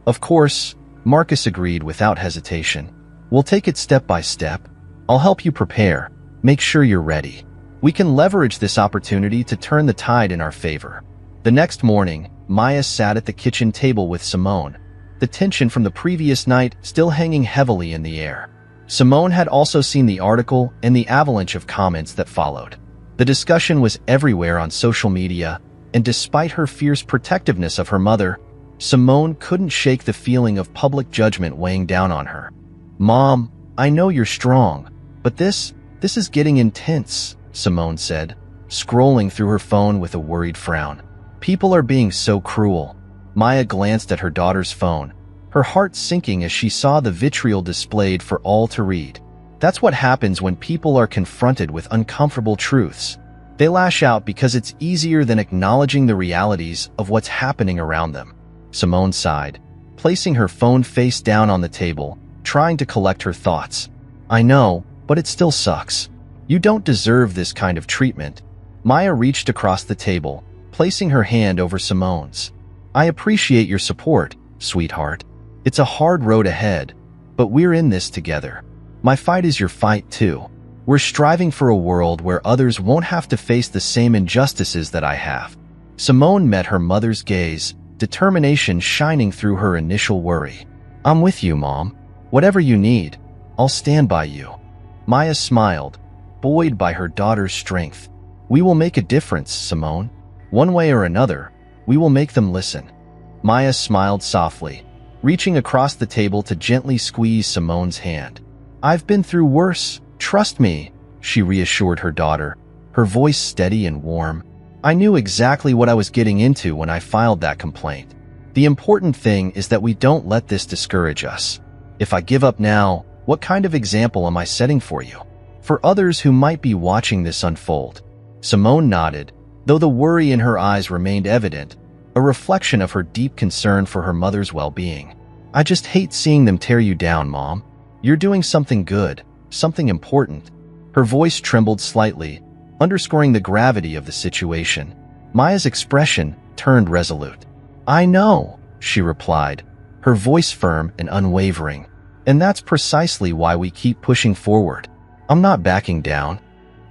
"Of course," Marcus agreed without hesitation. "We'll take it step by step. I'll help you prepare. Make sure you're ready. We can leverage this opportunity to turn the tide in our favor." The next morning, Maya sat at the kitchen table with Simone, the tension from the previous night still hanging heavily in the air. Simone had also seen the article and the avalanche of comments that followed. The discussion was everywhere on social media, and despite her fierce protectiveness of her mother, Simone couldn't shake the feeling of public judgment weighing down on her. "Mom, I know you're strong, but this is getting intense," Simone said, scrolling through her phone with a worried frown. "People are being so cruel. Maya glanced at her daughter's phone, her heart sinking as she saw the vitriol displayed for all to read. That's what happens when people are confronted with uncomfortable truths. They lash out because it's easier than acknowledging the realities of what's happening around them. Simone sighed, placing her phone face down on the table, trying to collect her thoughts. I know, but it still sucks. You don't deserve this kind of treatment. Maya reached across the table, placing her hand over Simone's. I appreciate your support, sweetheart. It's a hard road ahead, but we're in this together. My fight is your fight too. We're striving for a world where others won't have to face the same injustices that I have. Simone met her mother's gaze, determination shining through her initial worry. I'm with you, Mom. Whatever you need, I'll stand by you. Maya smiled, buoyed by her daughter's strength. We will make a difference, Simone. One way or another, we will make them listen. Maya smiled softly, reaching across the table to gently squeeze Simone's hand. I've been through worse, trust me, she reassured her daughter, her voice steady and warm. I knew exactly what I was getting into when I filed that complaint. The important thing is that we don't let this discourage us. If I give up now, what kind of example am I setting for you? For others who might be watching this unfold. Simone nodded, though the worry in her eyes remained evident, a reflection of her deep concern for her mother's well-being. I just hate seeing them tear you down, Mom. You're doing something good, something important. Her voice trembled slightly, underscoring the gravity of the situation. Maya's expression turned resolute. I know, she replied, her voice firm and unwavering. And that's precisely why we keep pushing forward. I'm not backing down.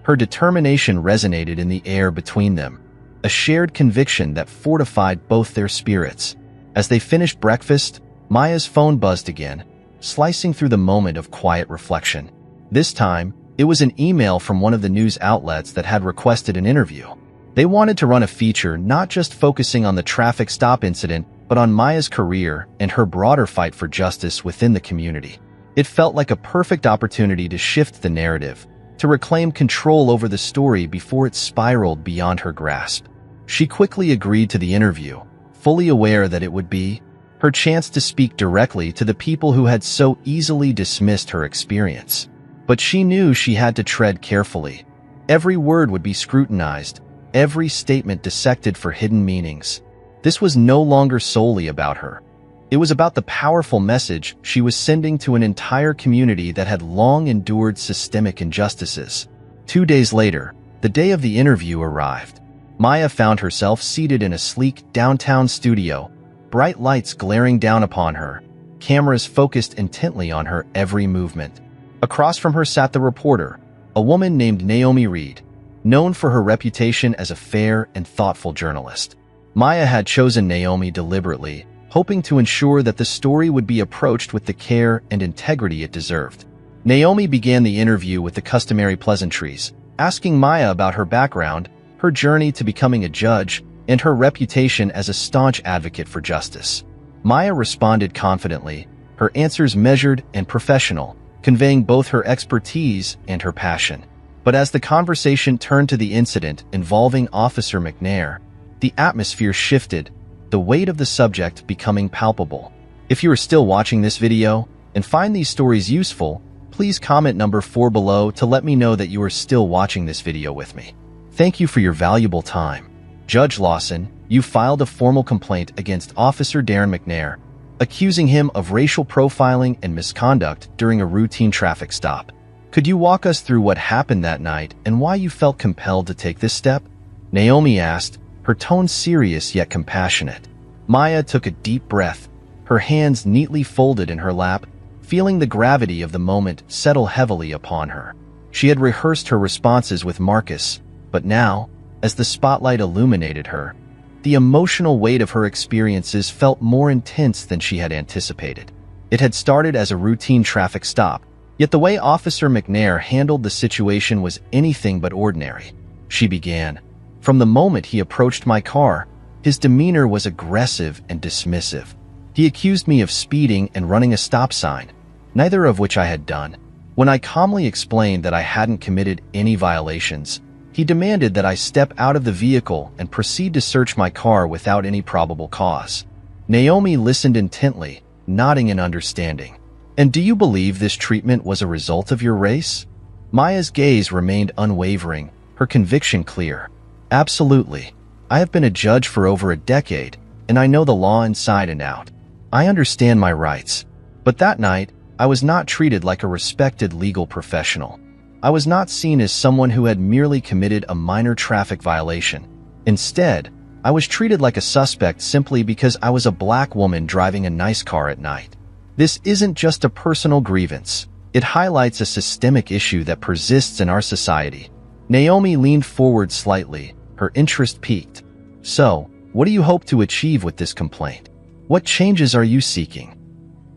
Her determination resonated in the air between them, a shared conviction that fortified both their spirits. As they finished breakfast, Maya's phone buzzed again, slicing through the moment of quiet reflection. This time, it was an email from one of the news outlets that had requested an interview. They wanted to run a feature not just focusing on the traffic stop incident, but on Maya's career and her broader fight for justice within the community. It felt like a perfect opportunity to shift the narrative, to reclaim control over the story before it spiraled beyond her grasp. She quickly agreed to the interview, fully aware that it would be her chance to speak directly to the people who had so easily dismissed her experience. But she knew she had to tread carefully. Every word would be scrutinized, every statement dissected for hidden meanings. This was no longer solely about her. It was about the powerful message she was sending to an entire community that had long endured systemic injustices. 2 days later, the day of the interview arrived. Maya found herself seated in a sleek downtown studio, bright lights glaring down upon her, cameras focused intently on her every movement. Across from her sat the reporter, a woman named Naomi Reed, known for her reputation as a fair and thoughtful journalist. Maya had chosen Naomi deliberately, hoping to ensure that the story would be approached with the care and integrity it deserved. Naomi began the interview with the customary pleasantries, asking Maya about her background, her journey to becoming a judge, and her reputation as a staunch advocate for justice. Maya responded confidently, her answers measured and professional, conveying both her expertise and her passion. But as the conversation turned to the incident involving Officer McNair, the atmosphere shifted, the weight of the subject becoming palpable. If you are still watching this video and find these stories useful, please comment number 4 below to let me know that you are still watching this video with me. Thank you for your valuable time. Judge Lawson, you filed a formal complaint against Officer Darren McNair, accusing him of racial profiling and misconduct during a routine traffic stop. Could you walk us through what happened that night and why you felt compelled to take this step? Naomi asked, her tone serious yet compassionate. Maya took a deep breath, her hands neatly folded in her lap, feeling the gravity of the moment settle heavily upon her. She had rehearsed her responses with Marcus, but now, as the spotlight illuminated her, the emotional weight of her experiences felt more intense than she had anticipated. It had started as a routine traffic stop, yet the way Officer McNair handled the situation was anything but ordinary. She began. From the moment he approached my car, his demeanor was aggressive and dismissive. He accused me of speeding and running a stop sign, neither of which I had done. When I calmly explained that I hadn't committed any violations, he demanded that I step out of the vehicle and proceed to search my car without any probable cause. Naomi listened intently, nodding in understanding. And do you believe this treatment was a result of your race? Maya's gaze remained unwavering, her conviction clear. Absolutely. I have been a judge for over a decade, and I know the law inside and out. I understand my rights. But that night, I was not treated like a respected legal professional. I was not seen as someone who had merely committed a minor traffic violation. Instead, I was treated like a suspect simply because I was a black woman driving a nice car at night. This isn't just a personal grievance. It highlights a systemic issue that persists in our society. Naomi leaned forward slightly, her interest piqued. So, what do you hope to achieve with this complaint? What changes are you seeking?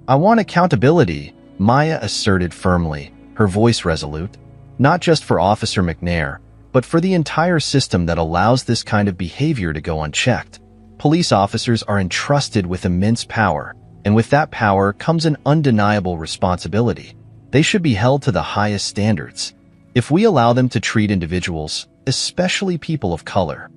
I want accountability, Maya asserted firmly, her voice resolute. Not just for Officer McNair, but for the entire system that allows this kind of behavior to go unchecked. Police officers are entrusted with immense power, and with that power comes an undeniable responsibility. They should be held to the highest standards. If we allow them to treat individuals, especially people of color,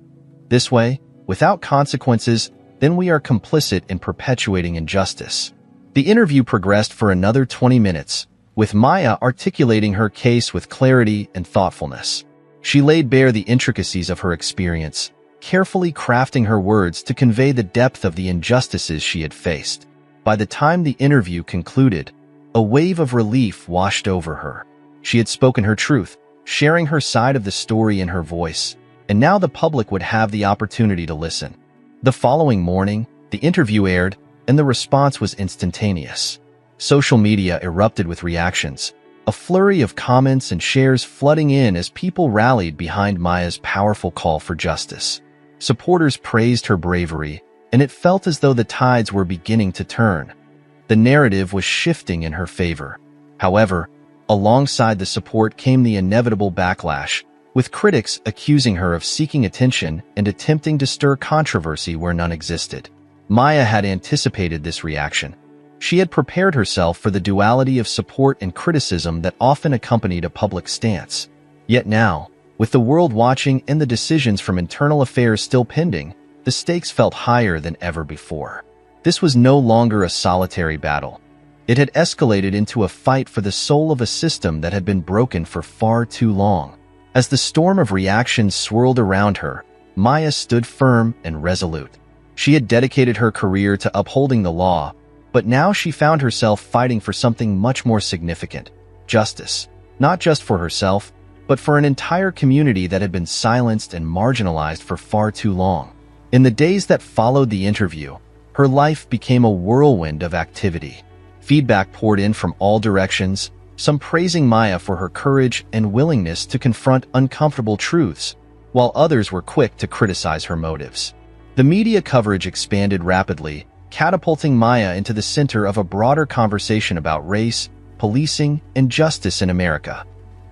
this way, without consequences, then we are complicit in perpetuating injustice. The interview progressed for another 20 minutes, with Maya articulating her case with clarity and thoughtfulness. She laid bare the intricacies of her experience, carefully crafting her words to convey the depth of the injustices she had faced. By the time the interview concluded, a wave of relief washed over her. She had spoken her truth, sharing her side of the story in her voice, and now the public would have the opportunity to listen. The following morning, the interview aired, and the response was instantaneous. Social media erupted with reactions, a flurry of comments and shares flooding in as people rallied behind Maya's powerful call for justice. Supporters praised her bravery, and it felt as though the tides were beginning to turn. The narrative was shifting in her favor. However, alongside the support came the inevitable backlash, with critics accusing her of seeking attention and attempting to stir controversy where none existed. Maya had anticipated this reaction. She had prepared herself for the duality of support and criticism that often accompanied a public stance. Yet now, with the world watching and the decisions from internal affairs still pending, the stakes felt higher than ever before. This was no longer a solitary battle. It had escalated into a fight for the soul of a system that had been broken for far too long. As the storm of reactions swirled around her, Maya stood firm and resolute. She had dedicated her career to upholding the law, but now she found herself fighting for something much more significant: justice, not just for herself, but for an entire community that had been silenced and marginalized for far too long. In the days that followed the interview, her life became a whirlwind of activity. Feedback poured in from all directions, some praising Maya for her courage and willingness to confront uncomfortable truths, while others were quick to criticize her motives. The media coverage expanded rapidly, catapulting Maya into the center of a broader conversation about race, policing, and justice in America.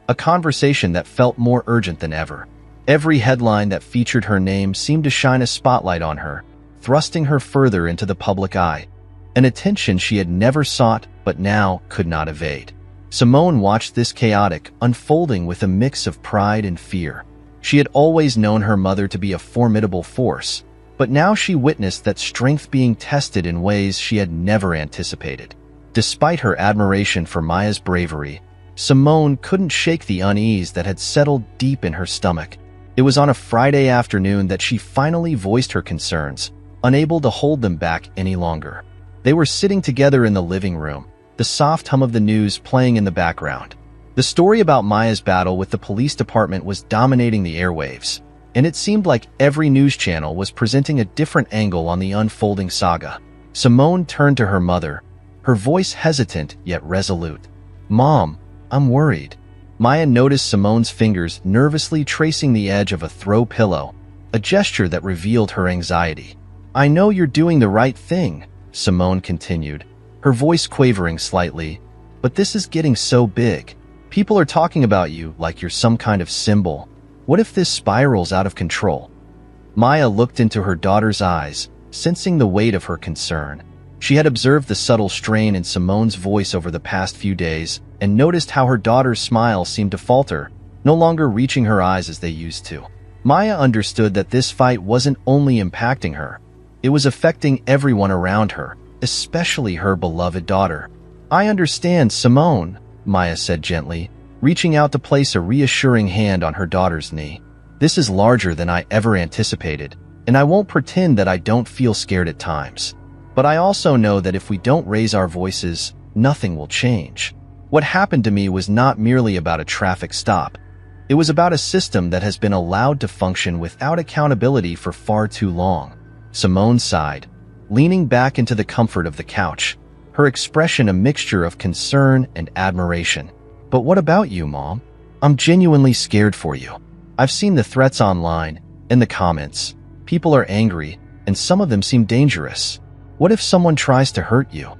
A conversation that felt more urgent than ever. Every headline that featured her name seemed to shine a spotlight on her, thrusting her further into the public eye, an attention she had never sought but now could not evade. Simone watched this chaotic unfolding with a mix of pride and fear. She had always known her mother to be a formidable force, but now she witnessed that strength being tested in ways she had never anticipated. Despite her admiration for Maya's bravery, Simone couldn't shake the unease that had settled deep in her stomach. It was on a Friday afternoon that she finally voiced her concerns, unable to hold them back any longer. They were sitting together in the living room, the soft hum of the news playing in the background. The story about Maya's battle with the police department was dominating the airwaves, and it seemed like every news channel was presenting a different angle on the unfolding saga. Simone turned to her mother, her voice hesitant yet resolute. "Mom, I'm worried." Maya noticed Simone's fingers nervously tracing the edge of a throw pillow, a gesture that revealed her anxiety. "I know you're doing the right thing," Simone continued, her voice quavering slightly, "but this is getting so big. People are talking about you like you're some kind of symbol. What if this spirals out of control?" Maya looked into her daughter's eyes, sensing the weight of her concern. She had observed the subtle strain in Simone's voice over the past few days and noticed how her daughter's smile seemed to falter, no longer reaching her eyes as they used to. Maya understood that this fight wasn't only impacting her. It was affecting everyone around her, especially her beloved daughter. "I understand, Simone," Maya said gently, reaching out to place a reassuring hand on her daughter's knee. "This is larger than I ever anticipated, and I won't pretend that I don't feel scared at times. But I also know that if we don't raise our voices, nothing will change. What happened to me was not merely about a traffic stop. It was about a system that has been allowed to function without accountability for far too long." Simone sighed, leaning back into the comfort of the couch, her expression a mixture of concern and admiration. "But what about you, Mom? I'm genuinely scared for you. I've seen the threats online, in the comments. People are angry, and some of them seem dangerous. What if someone tries to hurt you?"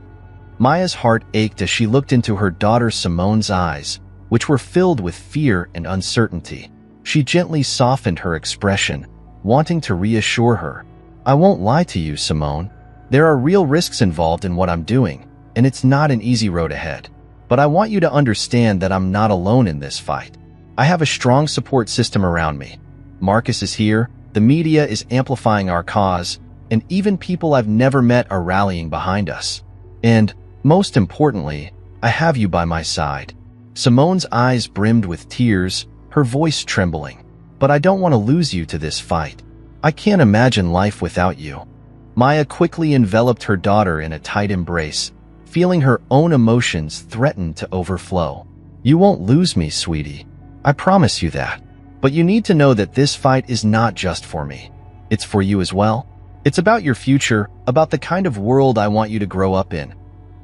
Maya's heart ached as she looked into her daughter Simone's eyes, which were filled with fear and uncertainty. She gently softened her expression, wanting to reassure her. "I won't lie to you, Simone. There are real risks involved in what I'm doing, and it's not an easy road ahead. But I want you to understand that I'm not alone in this fight. I have a strong support system around me. Marcus is here, the media is amplifying our cause, and even people I've never met are rallying behind us. And, most importantly, I have you by my side." Simone's eyes brimmed with tears, her voice trembling. "But I don't want to lose you to this fight. I can't imagine life without you." Maya quickly enveloped her daughter in a tight embrace, feeling her own emotions threaten to overflow. "You won't lose me, sweetie. I promise you that. But you need to know that this fight is not just for me. It's for you as well. It's about your future, about the kind of world I want you to grow up in.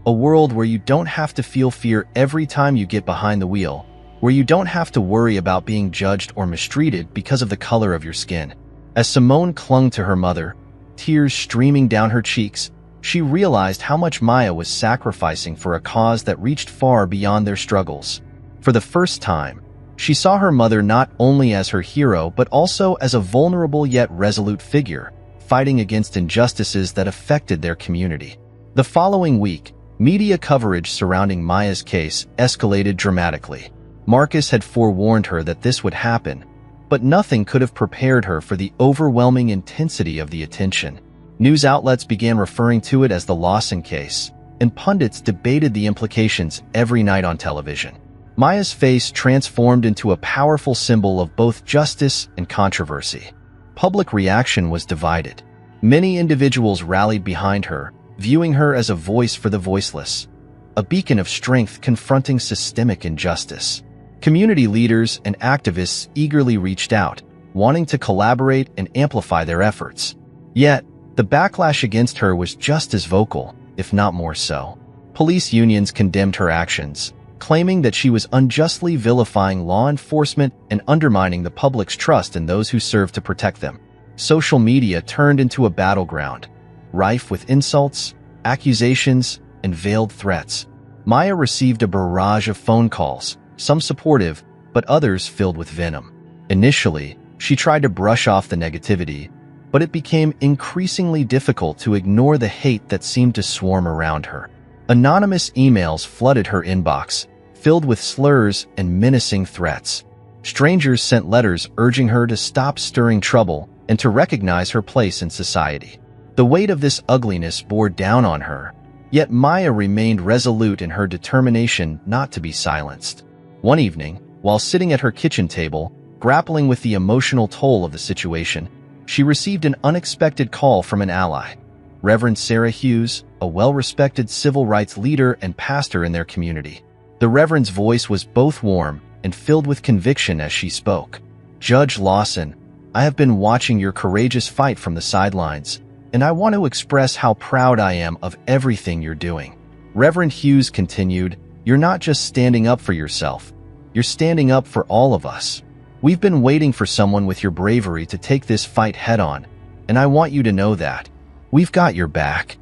A world where you don't have to feel fear every time you get behind the wheel, where you don't have to worry about being judged or mistreated because of the color of your skin." As Simone clung to her mother, tears streaming down her cheeks, she realized how much Maya was sacrificing for a cause that reached far beyond their struggles. For the first time, she saw her mother not only as her hero but also as a vulnerable yet resolute figure, fighting against injustices that affected their community. The following week, media coverage surrounding Maya's case escalated dramatically. Marcus had forewarned her that this would happen, but nothing could have prepared her for the overwhelming intensity of the attention. News outlets began referring to it as the Lawson case, and pundits debated the implications every night on television. Maya's face transformed into a powerful symbol of both justice and controversy. Public reaction was divided. Many individuals rallied behind her, viewing her as a voice for the voiceless, a beacon of strength confronting systemic injustice. Community leaders and activists eagerly reached out, wanting to collaborate and amplify their efforts. Yet, the backlash against her was just as vocal, if not more so. Police unions condemned her actions, claiming that she was unjustly vilifying law enforcement and undermining the public's trust in those who serve to protect them. Social media turned into a battleground, rife with insults, accusations, and veiled threats. Maya received a barrage of phone calls, some supportive, but others filled with venom. Initially, she tried to brush off the negativity, but it became increasingly difficult to ignore the hate that seemed to swarm around her. Anonymous emails flooded her inbox, filled with slurs and menacing threats. Strangers sent letters urging her to stop stirring trouble and to recognize her place in society. The weight of this ugliness bore down on her, yet Maya remained resolute in her determination not to be silenced. One evening, while sitting at her kitchen table, grappling with the emotional toll of the situation, she received an unexpected call from an ally. Reverend Sarah Hughes, a well-respected civil rights leader and pastor in their community. The Reverend's voice was both warm and filled with conviction as she spoke. "Judge Lawson, I have been watching your courageous fight from the sidelines, and I want to express how proud I am of everything you're doing." Reverend Hughes continued, "You're not just standing up for yourself, you're standing up for all of us. We've been waiting for someone with your bravery to take this fight head-on, and I want you to know that. We've got your back."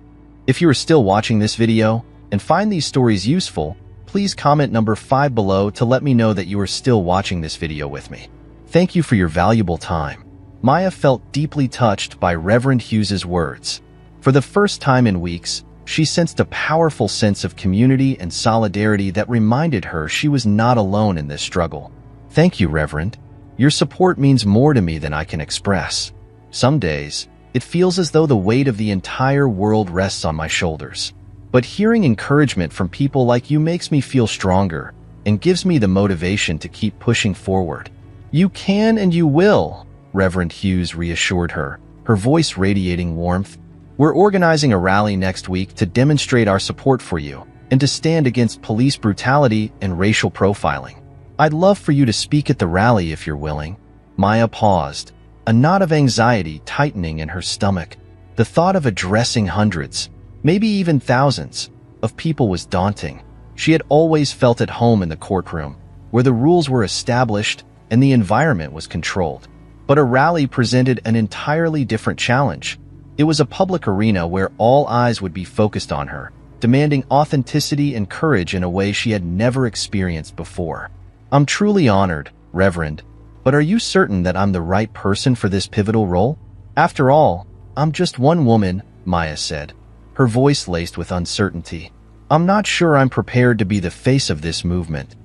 If you are still watching this video and find these stories useful, please comment number 5 below to let me know that you are still watching this video with me. Thank you for your valuable time. Maya felt deeply touched by Reverend Hughes's words. For the first time in weeks, she sensed a powerful sense of community and solidarity that reminded her she was not alone in this struggle. "Thank you, Reverend. Your support means more to me than I can express. Some days, It feels as though the weight of the entire world rests on my shoulders. But hearing encouragement from people like you makes me feel stronger and gives me the motivation to keep pushing forward. You can and you will, Reverend Hughes reassured her, her voice radiating warmth. We're organizing a rally next week to demonstrate our support for you and to stand against police brutality and racial profiling. I'd love for you to speak at the rally if you're willing. Maya paused, a knot of anxiety tightening in her stomach. The thought of addressing hundreds, maybe even thousands, of people was daunting. She had always felt at home in the courtroom, where the rules were established and the environment was controlled. But a rally presented an entirely different challenge. It was a public arena where all eyes would be focused on her, demanding authenticity and courage in a way she had never experienced before. I'm truly honored, Reverend, but are you certain that I'm the right person for this pivotal role? After all, I'm just one woman, Maya said, her voice laced with uncertainty. I'm not sure I'm prepared to be the face of this movement.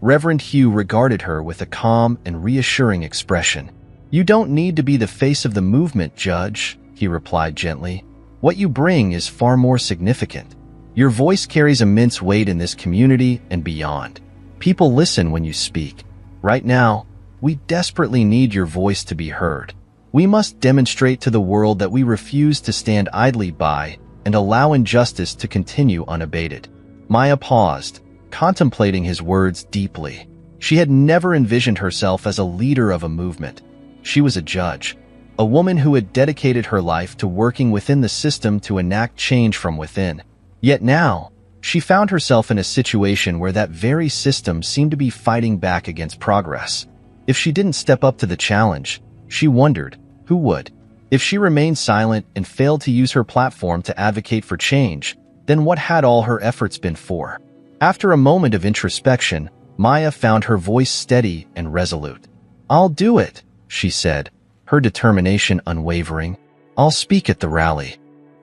Reverend Hugh regarded her with a calm and reassuring expression. You don't need to be the face of the movement, Judge, he replied gently. What you bring is far more significant. Your voice carries immense weight in this community and beyond. People listen when you speak. Right now, we desperately need your voice to be heard. We must demonstrate to the world that we refuse to stand idly by and allow injustice to continue unabated. Maya paused, contemplating his words deeply. She had never envisioned herself as a leader of a movement. She was a judge, a woman who had dedicated her life to working within the system to enact change from within. Yet now, she found herself in a situation where that very system seemed to be fighting back against progress. If she didn't step up to the challenge, she wondered, who would? If she remained silent and failed to use her platform to advocate for change, then what had all her efforts been for? After a moment of introspection, Maya found her voice steady and resolute. I'll do it, she said, her determination unwavering. I'll speak at the rally.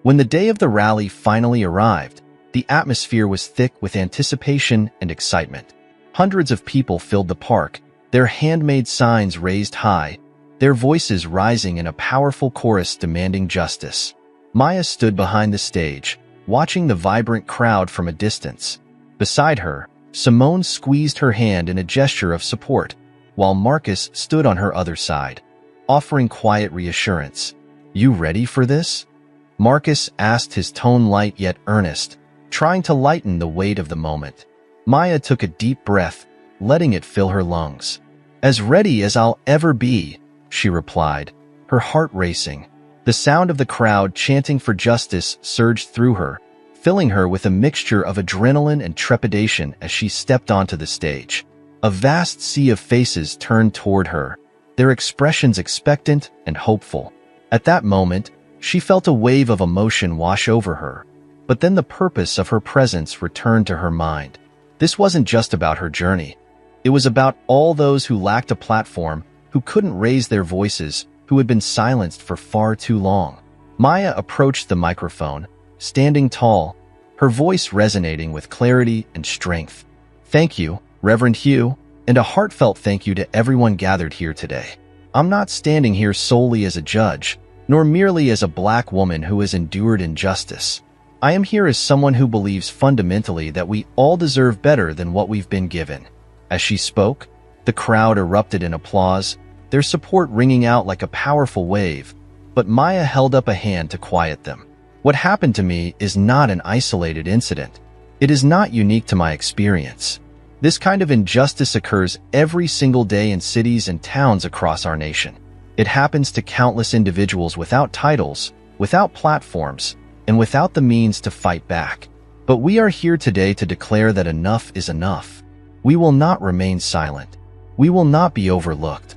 When the day of the rally finally arrived, the atmosphere was thick with anticipation and excitement. Hundreds of people filled the park, their handmade signs raised high, their voices rising in a powerful chorus demanding justice. Maya stood behind the stage, watching the vibrant crowd from a distance. Beside her, Simone squeezed her hand in a gesture of support, while Marcus stood on her other side, offering quiet reassurance. You ready for this? Marcus asked, his tone light yet earnest, trying to lighten the weight of the moment. Maya took a deep breath, letting it fill her lungs. As ready as I'll ever be, she replied, her heart racing. The sound of the crowd chanting for justice surged through her, filling her with a mixture of adrenaline and trepidation as she stepped onto the stage. A vast sea of faces turned toward her, their expressions expectant and hopeful. At that moment, she felt a wave of emotion wash over her, but then the purpose of her presence returned to her mind. This wasn't just about her journey. It was about all those who lacked a platform, who couldn't raise their voices, who had been silenced for far too long. Maya approached the microphone, standing tall, her voice resonating with clarity and strength. Thank you, Reverend Hugh, and a heartfelt thank you to everyone gathered here today. I'm not standing here solely as a judge, nor merely as a black woman who has endured injustice. I am here as someone who believes fundamentally that we all deserve better than what we've been given. As she spoke, the crowd erupted in applause, their support ringing out like a powerful wave, but Maya held up a hand to quiet them. What happened to me is not an isolated incident. It is not unique to my experience. This kind of injustice occurs every single day in cities and towns across our nation. It happens to countless individuals without titles, without platforms, and without the means to fight back. But we are here today to declare that enough is enough. We will not remain silent. We will not be overlooked.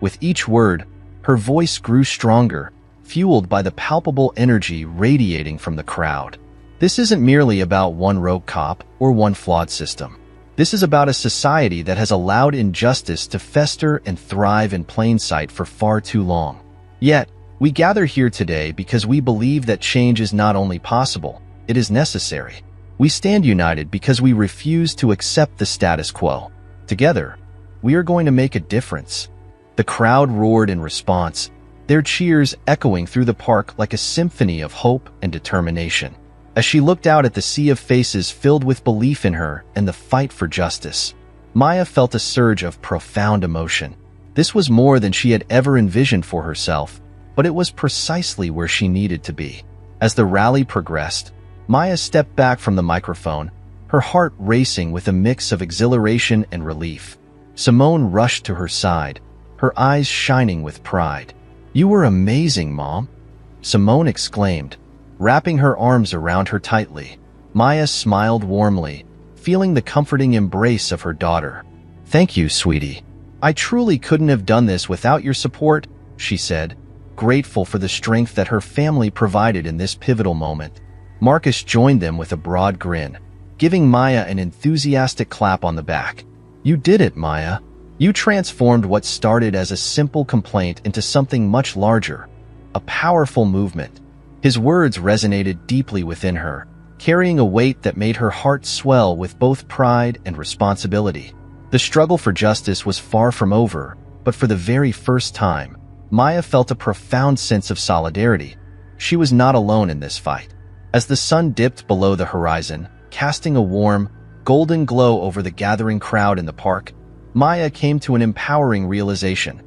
With each word, her voice grew stronger, fueled by the palpable energy radiating from the crowd. This isn't merely about one rogue cop or one flawed system. This is about a society that has allowed injustice to fester and thrive in plain sight for far too long. Yet, we gather here today because we believe that change is not only possible, it is necessary. We stand united because we refuse to accept the status quo. Together, we are going to make a difference. The crowd roared in response, their cheers echoing through the park like a symphony of hope and determination. As she looked out at the sea of faces filled with belief in her and the fight for justice, Maya felt a surge of profound emotion. This was more than she had ever envisioned for herself, but it was precisely where she needed to be. As the rally progressed, Maya stepped back from the microphone, her heart racing with a mix of exhilaration and relief. Simone rushed to her side, her eyes shining with pride. "You were amazing, Mom," Simone exclaimed, wrapping her arms around her tightly. Maya smiled warmly, feeling the comforting embrace of her daughter. "Thank you, sweetie. I truly couldn't have done this without your support," she said, grateful for the strength that her family provided in this pivotal moment. Marcus joined them with a broad grin, giving Maya an enthusiastic clap on the back. "You did it, Maya. You transformed what started as a simple complaint into something much larger, a powerful movement." His words resonated deeply within her, carrying a weight that made her heart swell with both pride and responsibility. The struggle for justice was far from over, but for the very first time, Maya felt a profound sense of solidarity. She was not alone in this fight. As the sun dipped below the horizon, casting a warm, golden glow over the gathering crowd in the park, Maya came to an empowering realization.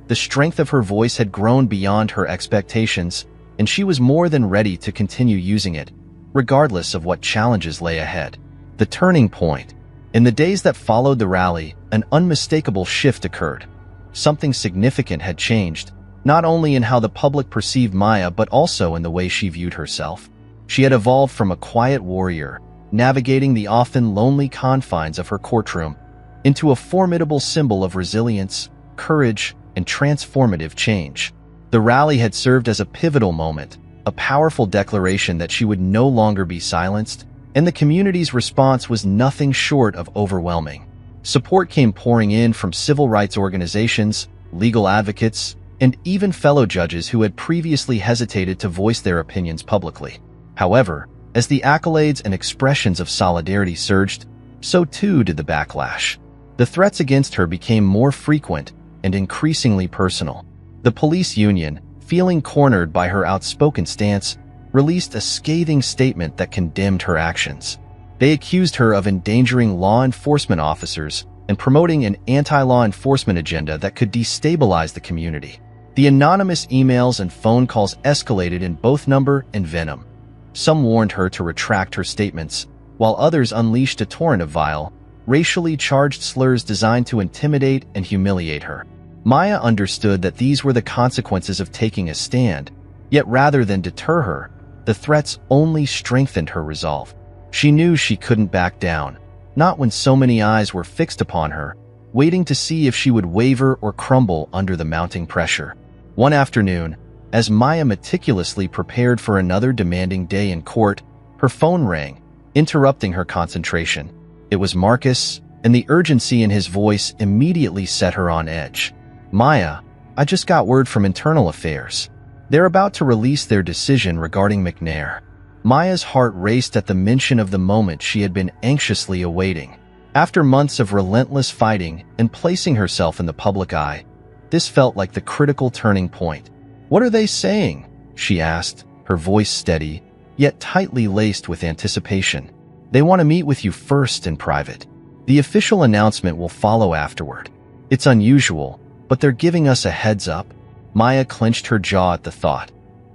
The strength of her voice had grown beyond her expectations, and she was more than ready to continue using it, regardless of what challenges lay ahead. The turning point. In the days that followed the rally, an unmistakable shift occurred. Something significant had changed, not only in how the public perceived Maya but also in the way she viewed herself. She had evolved from a quiet warrior, navigating the often lonely confines of her courtroom, into a formidable symbol of resilience, courage, and transformative change. The rally had served as a pivotal moment, a powerful declaration that she would no longer be silenced, and the community's response was nothing short of overwhelming. Support came pouring in from civil rights organizations, legal advocates, and even fellow judges who had previously hesitated to voice their opinions publicly. However, as the accolades and expressions of solidarity surged, so too did the backlash. The threats against her became more frequent and increasingly personal. The police union, feeling cornered by her outspoken stance, released a scathing statement that condemned her actions. They accused her of endangering law enforcement officers and promoting an anti-law enforcement agenda that could destabilize the community. The anonymous emails and phone calls escalated in both number and venom. Some warned her to retract her statements, while others unleashed a torrent of vile, racially charged slurs designed to intimidate and humiliate her. Maya understood that these were the consequences of taking a stand, yet rather than deter her, the threats only strengthened her resolve. She knew she couldn't back down, not when so many eyes were fixed upon her, waiting to see if she would waver or crumble under the mounting pressure. One afternoon, as Maya meticulously prepared for another demanding day in court, her phone rang, interrupting her concentration. It was Marcus, and the urgency in his voice immediately set her on edge. "Maya, I just got word from Internal Affairs. They're about to release their decision regarding McNair." Maya's heart raced at the mention of the moment she had been anxiously awaiting. After months of relentless fighting and placing herself in the public eye, this felt like the critical turning point. "What are they saying?" she asked, her voice steady, yet tightly laced with anticipation. "They want to meet with you first in private. The official announcement will follow afterward. It's unusual, but they're giving us a heads up." Maya clenched her jaw at the thought.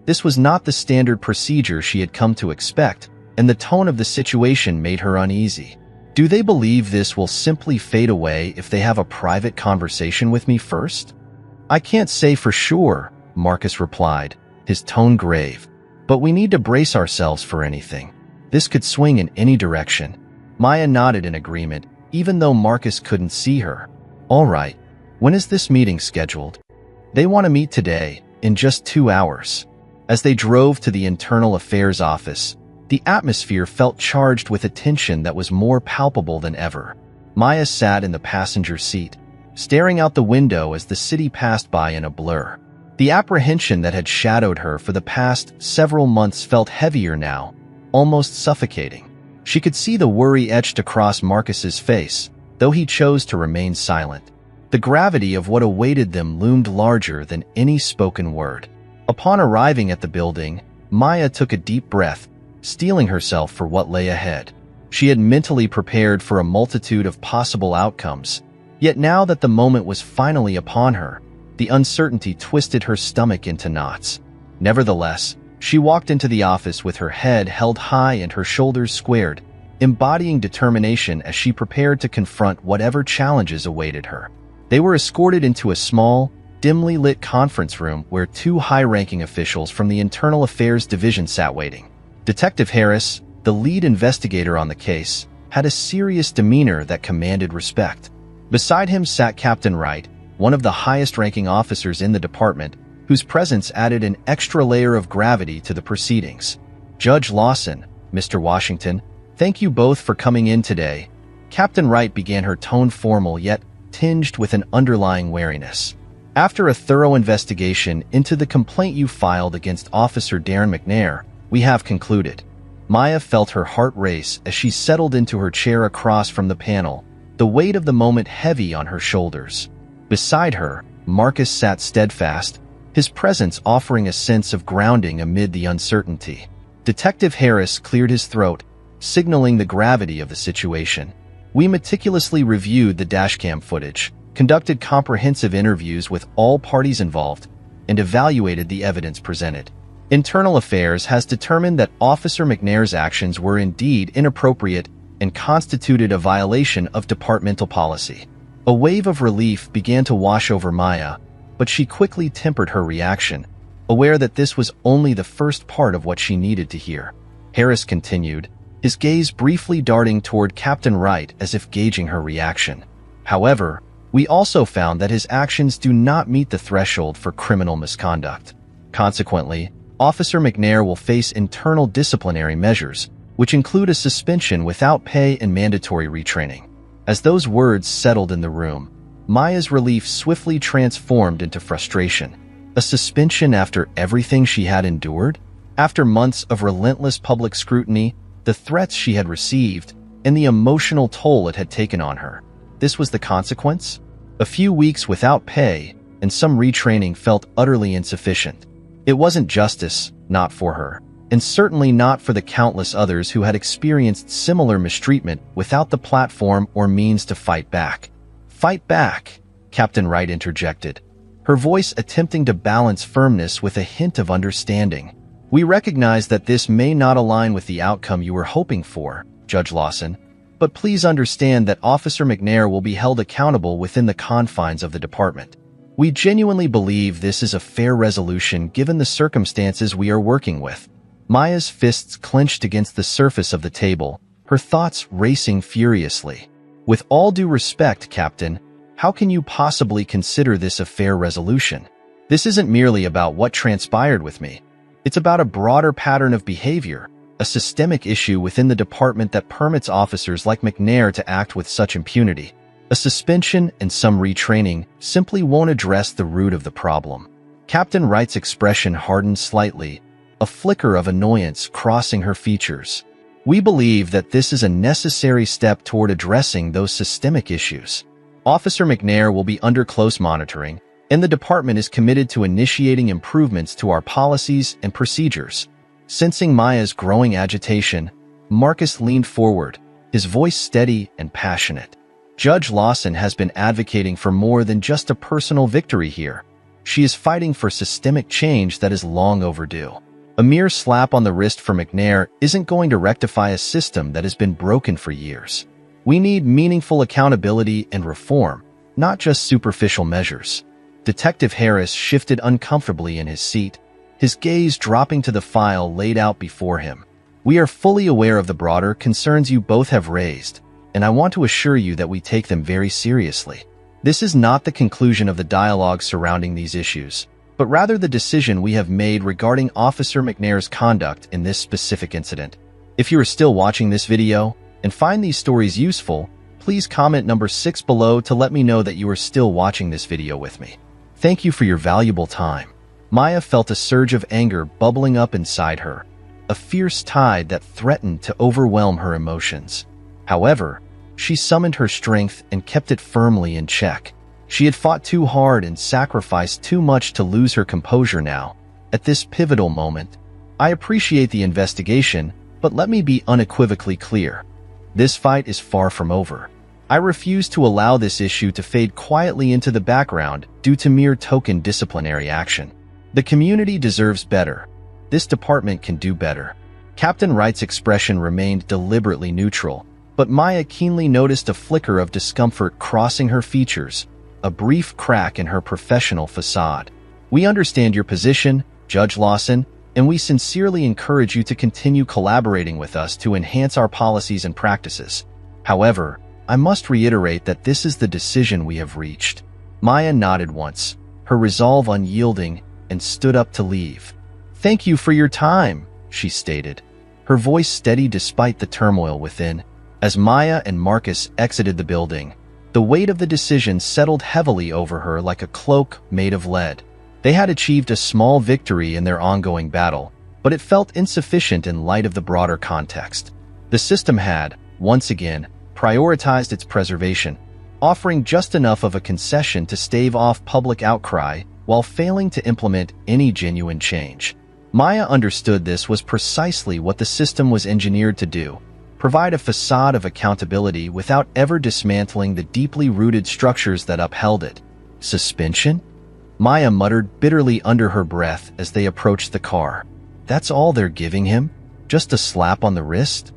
This was not the standard procedure she had come to expect, and the tone of the situation made her uneasy. "Do they believe this will simply fade away if they have a private conversation with me first?" "I can't say for sure," Marcus replied, his tone grave. "But we need to brace ourselves for anything. This could swing in any direction." Maya nodded in agreement, even though Marcus couldn't see her. "All right. When is this meeting scheduled?" "They want to meet today, in just 2 hours." As they drove to the Internal Affairs office, the atmosphere felt charged with a tension that was more palpable than ever. Maya sat in the passenger seat, staring out the window as the city passed by in a blur. The apprehension that had shadowed her for the past several months felt heavier now, almost suffocating. She could see the worry etched across Marcus's face, though he chose to remain silent. The gravity of what awaited them loomed larger than any spoken word. Upon arriving at the building, Maya took a deep breath, steeling herself for what lay ahead. She had mentally prepared for a multitude of possible outcomes, yet now that the moment was finally upon her, the uncertainty twisted her stomach into knots. Nevertheless, she walked into the office with her head held high and her shoulders squared, embodying determination as she prepared to confront whatever challenges awaited her. They were escorted into a small, dimly lit conference room where two high-ranking officials from the Internal Affairs Division sat waiting. Detective Harris, the lead investigator on the case, had a serious demeanor that commanded respect. Beside him sat Captain Wright, one of the highest-ranking officers in the department, whose presence added an extra layer of gravity to the proceedings. Judge Lawson, Mr. Washington, thank you both for coming in today. Captain Wright began, her tone formal yet tinged with an underlying wariness. After a thorough investigation into the complaint you filed against Officer Darren McNair, we have concluded. Maya felt her heart race as she settled into her chair across from the panel, the weight of the moment heavy on her shoulders. Beside her, Marcus sat steadfast, his presence offering a sense of grounding amid the uncertainty. Detective Harris cleared his throat, signaling the gravity of the situation. We meticulously reviewed the dashcam footage, conducted comprehensive interviews with all parties involved, and evaluated the evidence presented. Internal Affairs has determined that Officer McNair's actions were indeed inappropriate and constituted a violation of departmental policy. A wave of relief began to wash over Maya, but she quickly tempered her reaction, aware that this was only the first part of what she needed to hear. Harris continued, his gaze briefly darting toward Captain Wright as if gauging her reaction. However, we also found that his actions do not meet the threshold for criminal misconduct. Consequently, Officer McNair will face internal disciplinary measures, which include a suspension without pay and mandatory retraining. As those words settled in the room, Maya's relief swiftly transformed into frustration. A suspension after everything she had endured? After months of relentless public scrutiny, the threats she had received, and the emotional toll it had taken on her. This was the consequence? A few weeks without pay, and some retraining felt utterly insufficient. It wasn't justice, not for her, and certainly not for the countless others who had experienced similar mistreatment without the platform or means to fight back. Fight back, Captain Wright interjected, her voice attempting to balance firmness with a hint of understanding. We recognize that this may not align with the outcome you were hoping for, Judge Lawson, but please understand that Officer McNair will be held accountable within the confines of the department. We genuinely believe this is a fair resolution given the circumstances we are working with. Maya's fists clenched against the surface of the table, her thoughts racing furiously. With all due respect, Captain, how can you possibly consider this a fair resolution? This isn't merely about what transpired with me. It's about a broader pattern of behavior, a systemic issue within the department that permits officers like McNair to act with such impunity. A suspension and some retraining simply won't address the root of the problem. Captain Wright's expression hardened slightly, a flicker of annoyance crossing her features. We believe that this is a necessary step toward addressing those systemic issues. Officer McNair will be under close monitoring, and the department is committed to initiating improvements to our policies and procedures. Sensing Maya's growing agitation, Marcus leaned forward, his voice steady and passionate. Judge Lawson has been advocating for more than just a personal victory here. She is fighting for systemic change that is long overdue. A mere slap on the wrist for McNair isn't going to rectify a system that has been broken for years. We need meaningful accountability and reform, not just superficial measures. Detective Harris shifted uncomfortably in his seat, his gaze dropping to the file laid out before him. We are fully aware of the broader concerns you both have raised, and I want to assure you that we take them very seriously. This is not the conclusion of the dialogue surrounding these issues, but rather the decision we have made regarding Officer McNair's conduct in this specific incident. If you are still watching this video and find these stories useful, please comment number 6 below to let me know that you are still watching this video with me. Thank you for your valuable time. Maya felt a surge of anger bubbling up inside her, a fierce tide that threatened to overwhelm her emotions. However, she summoned her strength and kept it firmly in check. She had fought too hard and sacrificed too much to lose her composure now. At this pivotal moment, I appreciate the investigation, but let me be unequivocally clear. This fight is far from over. I refuse to allow this issue to fade quietly into the background due to mere token disciplinary action. The community deserves better. This department can do better. Captain Wright's expression remained deliberately neutral, but Maya keenly noticed a flicker of discomfort crossing her features, a brief crack in her professional facade. We understand your position, Judge Lawson, and we sincerely encourage you to continue collaborating with us to enhance our policies and practices. However, I must reiterate that this is the decision we have reached. Maya nodded once, her resolve unyielding, and stood up to leave. Thank you for your time, she stated, her voice steady despite the turmoil within. As Maya and Marcus exited the building, the weight of the decision settled heavily over her like a cloak made of lead. They had achieved a small victory in their ongoing battle, but it felt insufficient in light of the broader context. The system had, once again, prioritized its preservation, offering just enough of a concession to stave off public outcry while failing to implement any genuine change. Maya understood this was precisely what the system was engineered to do, provide a facade of accountability without ever dismantling the deeply rooted structures that upheld it. Suspension? Maya muttered bitterly under her breath as they approached the car. That's all they're giving him? Just a slap on the wrist?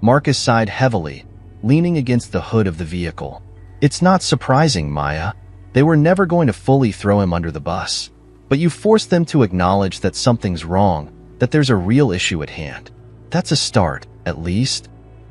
Marcus sighed heavily, leaning against the hood of the vehicle. It's not surprising, Maya. They were never going to fully throw him under the bus. But you forced them to acknowledge that something's wrong, that there's a real issue at hand. That's a start, at least.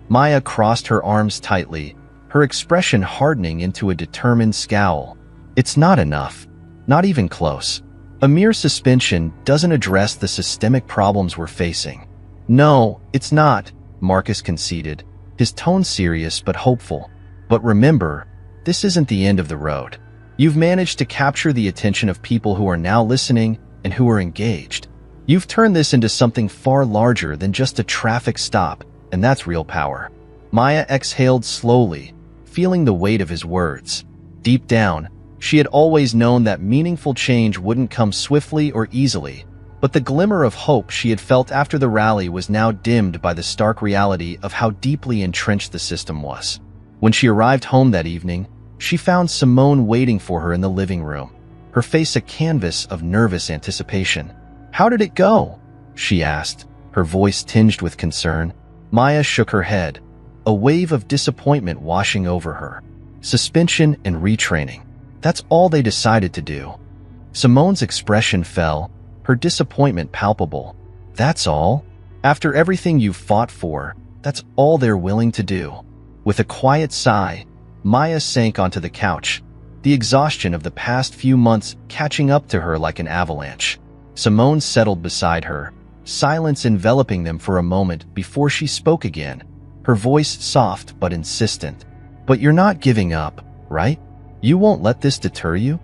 Maya crossed her arms tightly, her expression hardening into a determined scowl. It's not enough. Not even close. A mere suspension doesn't address the systemic problems we're facing. No, it's not, Marcus conceded, his tone serious but hopeful. But remember, this isn't the end of the road. You've managed to capture the attention of people who are now listening and who are engaged. You've turned this into something far larger than just a traffic stop, and that's real power. Maya exhaled slowly, feeling the weight of his words. Deep down, she had always known that meaningful change wouldn't come swiftly or easily, but the glimmer of hope she had felt after the rally was now dimmed by the stark reality of how deeply entrenched the system was. When she arrived home that evening, she found Simone waiting for her in the living room, her face a canvas of nervous anticipation. "How did it go?" she asked, her voice tinged with concern. Maya shook her head, a wave of disappointment washing over her. Suspension and retraining. That's all they decided to do. Simone's expression fell, her disappointment palpable. That's all? After everything you've fought for, that's all they're willing to do. With a quiet sigh, Maya sank onto the couch, the exhaustion of the past few months catching up to her like an avalanche. Simone settled beside her, silence enveloping them for a moment before she spoke again, her voice soft but insistent. "But you're not giving up, right? You won't let this deter you?"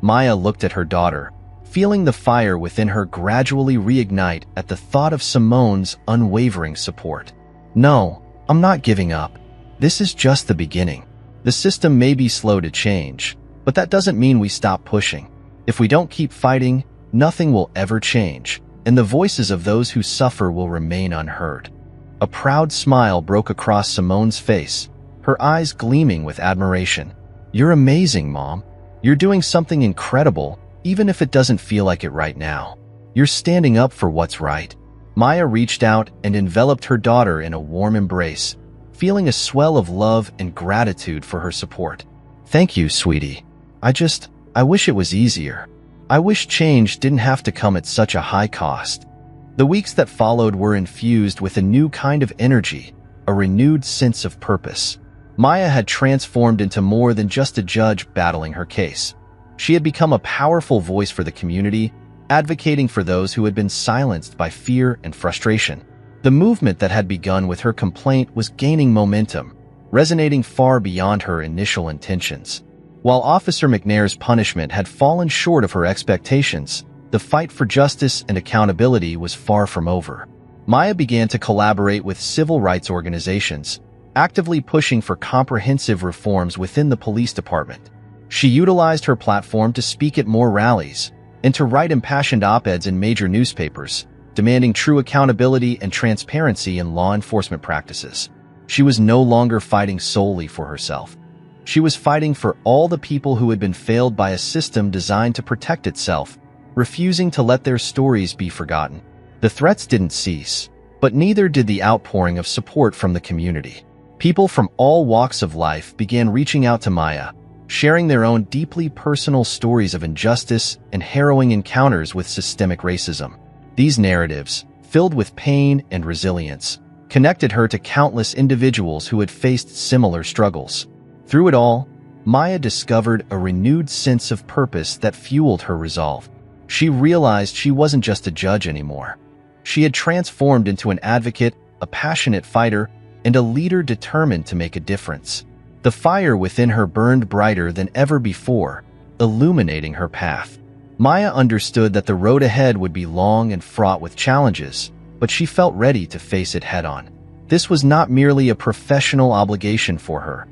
Maya looked at her daughter, feeling the fire within her gradually reignite at the thought of Simone's unwavering support. "No, I'm not giving up. This is just the beginning. The system may be slow to change, but that doesn't mean we stop pushing. If we don't keep fighting, nothing will ever change, and the voices of those who suffer will remain unheard." A proud smile broke across Simone's face, her eyes gleaming with admiration. "You're amazing, Mom. You're doing something incredible, even if it doesn't feel like it right now. You're standing up for what's right." Maya reached out and enveloped her daughter in a warm embrace, feeling a swell of love and gratitude for her support. "Thank you, sweetie. I wish it was easier. I wish change didn't have to come at such a high cost." The weeks that followed were infused with a new kind of energy, a renewed sense of purpose. Maya had transformed into more than just a judge battling her case. She had become a powerful voice for the community, advocating for those who had been silenced by fear and frustration. The movement that had begun with her complaint was gaining momentum, resonating far beyond her initial intentions. While Officer McNair's punishment had fallen short of her expectations, the fight for justice and accountability was far from over. Maya began to collaborate with civil rights organizations, actively pushing for comprehensive reforms within the police department. She utilized her platform to speak at more rallies and to write impassioned op-eds in major newspapers, demanding true accountability and transparency in law enforcement practices. She was no longer fighting solely for herself. She was fighting for all the people who had been failed by a system designed to protect itself, refusing to let their stories be forgotten. The threats didn't cease, but neither did the outpouring of support from the community. People from all walks of life began reaching out to Maya, sharing their own deeply personal stories of injustice and harrowing encounters with systemic racism. These narratives, filled with pain and resilience, connected her to countless individuals who had faced similar struggles. Through it all, Maya discovered a renewed sense of purpose that fueled her resolve. She realized she wasn't just a judge anymore. She had transformed into an advocate, a passionate fighter, and a leader determined to make a difference. The fire within her burned brighter than ever before, illuminating her path. Maya understood that the road ahead would be long and fraught with challenges, but she felt ready to face it head-on. This was not merely a professional obligation for her.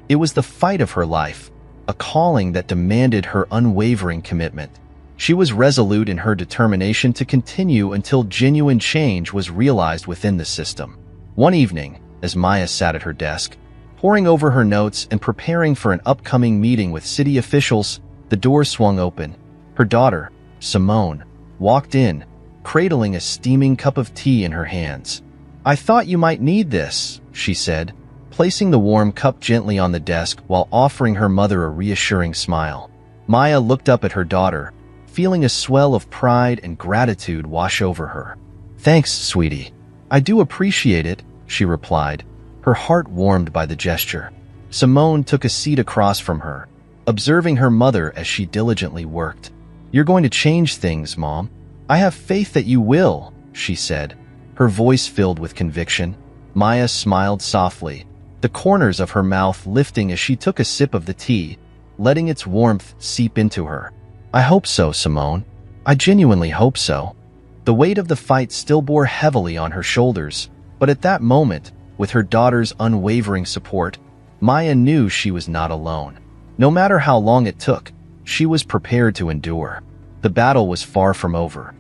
It was the fight of her life, a calling that demanded her unwavering commitment. She was resolute in her determination to continue until genuine change was realized within the system. One evening, as Maya sat at her desk, poring over her notes and preparing for an upcoming meeting with city officials, the door swung open. Her daughter, Simone, walked in, cradling a steaming cup of tea in her hands. "I thought you might need this," she said, placing the warm cup gently on the desk while offering her mother a reassuring smile. Maya looked up at her daughter, feeling a swell of pride and gratitude wash over her. "Thanks, sweetie. I do appreciate it," she replied, her heart warmed by the gesture. Simone took a seat across from her, observing her mother as she diligently worked. "You're going to change things, Mom. I have faith that you will," she said, her voice filled with conviction. Maya smiled softly, the corners of her mouth lifting as she took a sip of the tea, letting its warmth seep into her. "I hope so, Simone. I genuinely hope so." The weight of the fight still bore heavily on her shoulders, but at that moment, with her daughter's unwavering support, Maya knew she was not alone. No matter how long it took, she was prepared to endure. The battle was far from over.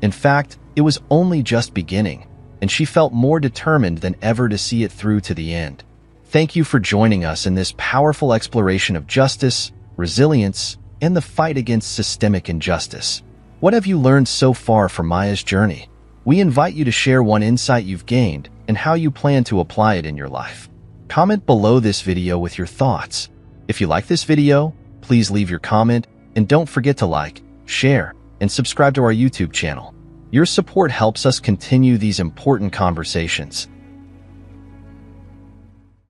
In fact, it was only just beginning, and she felt more determined than ever to see it through to the end. Thank you for joining us in this powerful exploration of justice, resilience, and the fight against systemic injustice. What have you learned so far from Maya's journey? We invite you to share one insight you've gained and how you plan to apply it in your life. Comment below this video with your thoughts. If you like this video, please leave your comment and don't forget to like, share, and subscribe to our YouTube channel. Your support helps us continue these important conversations.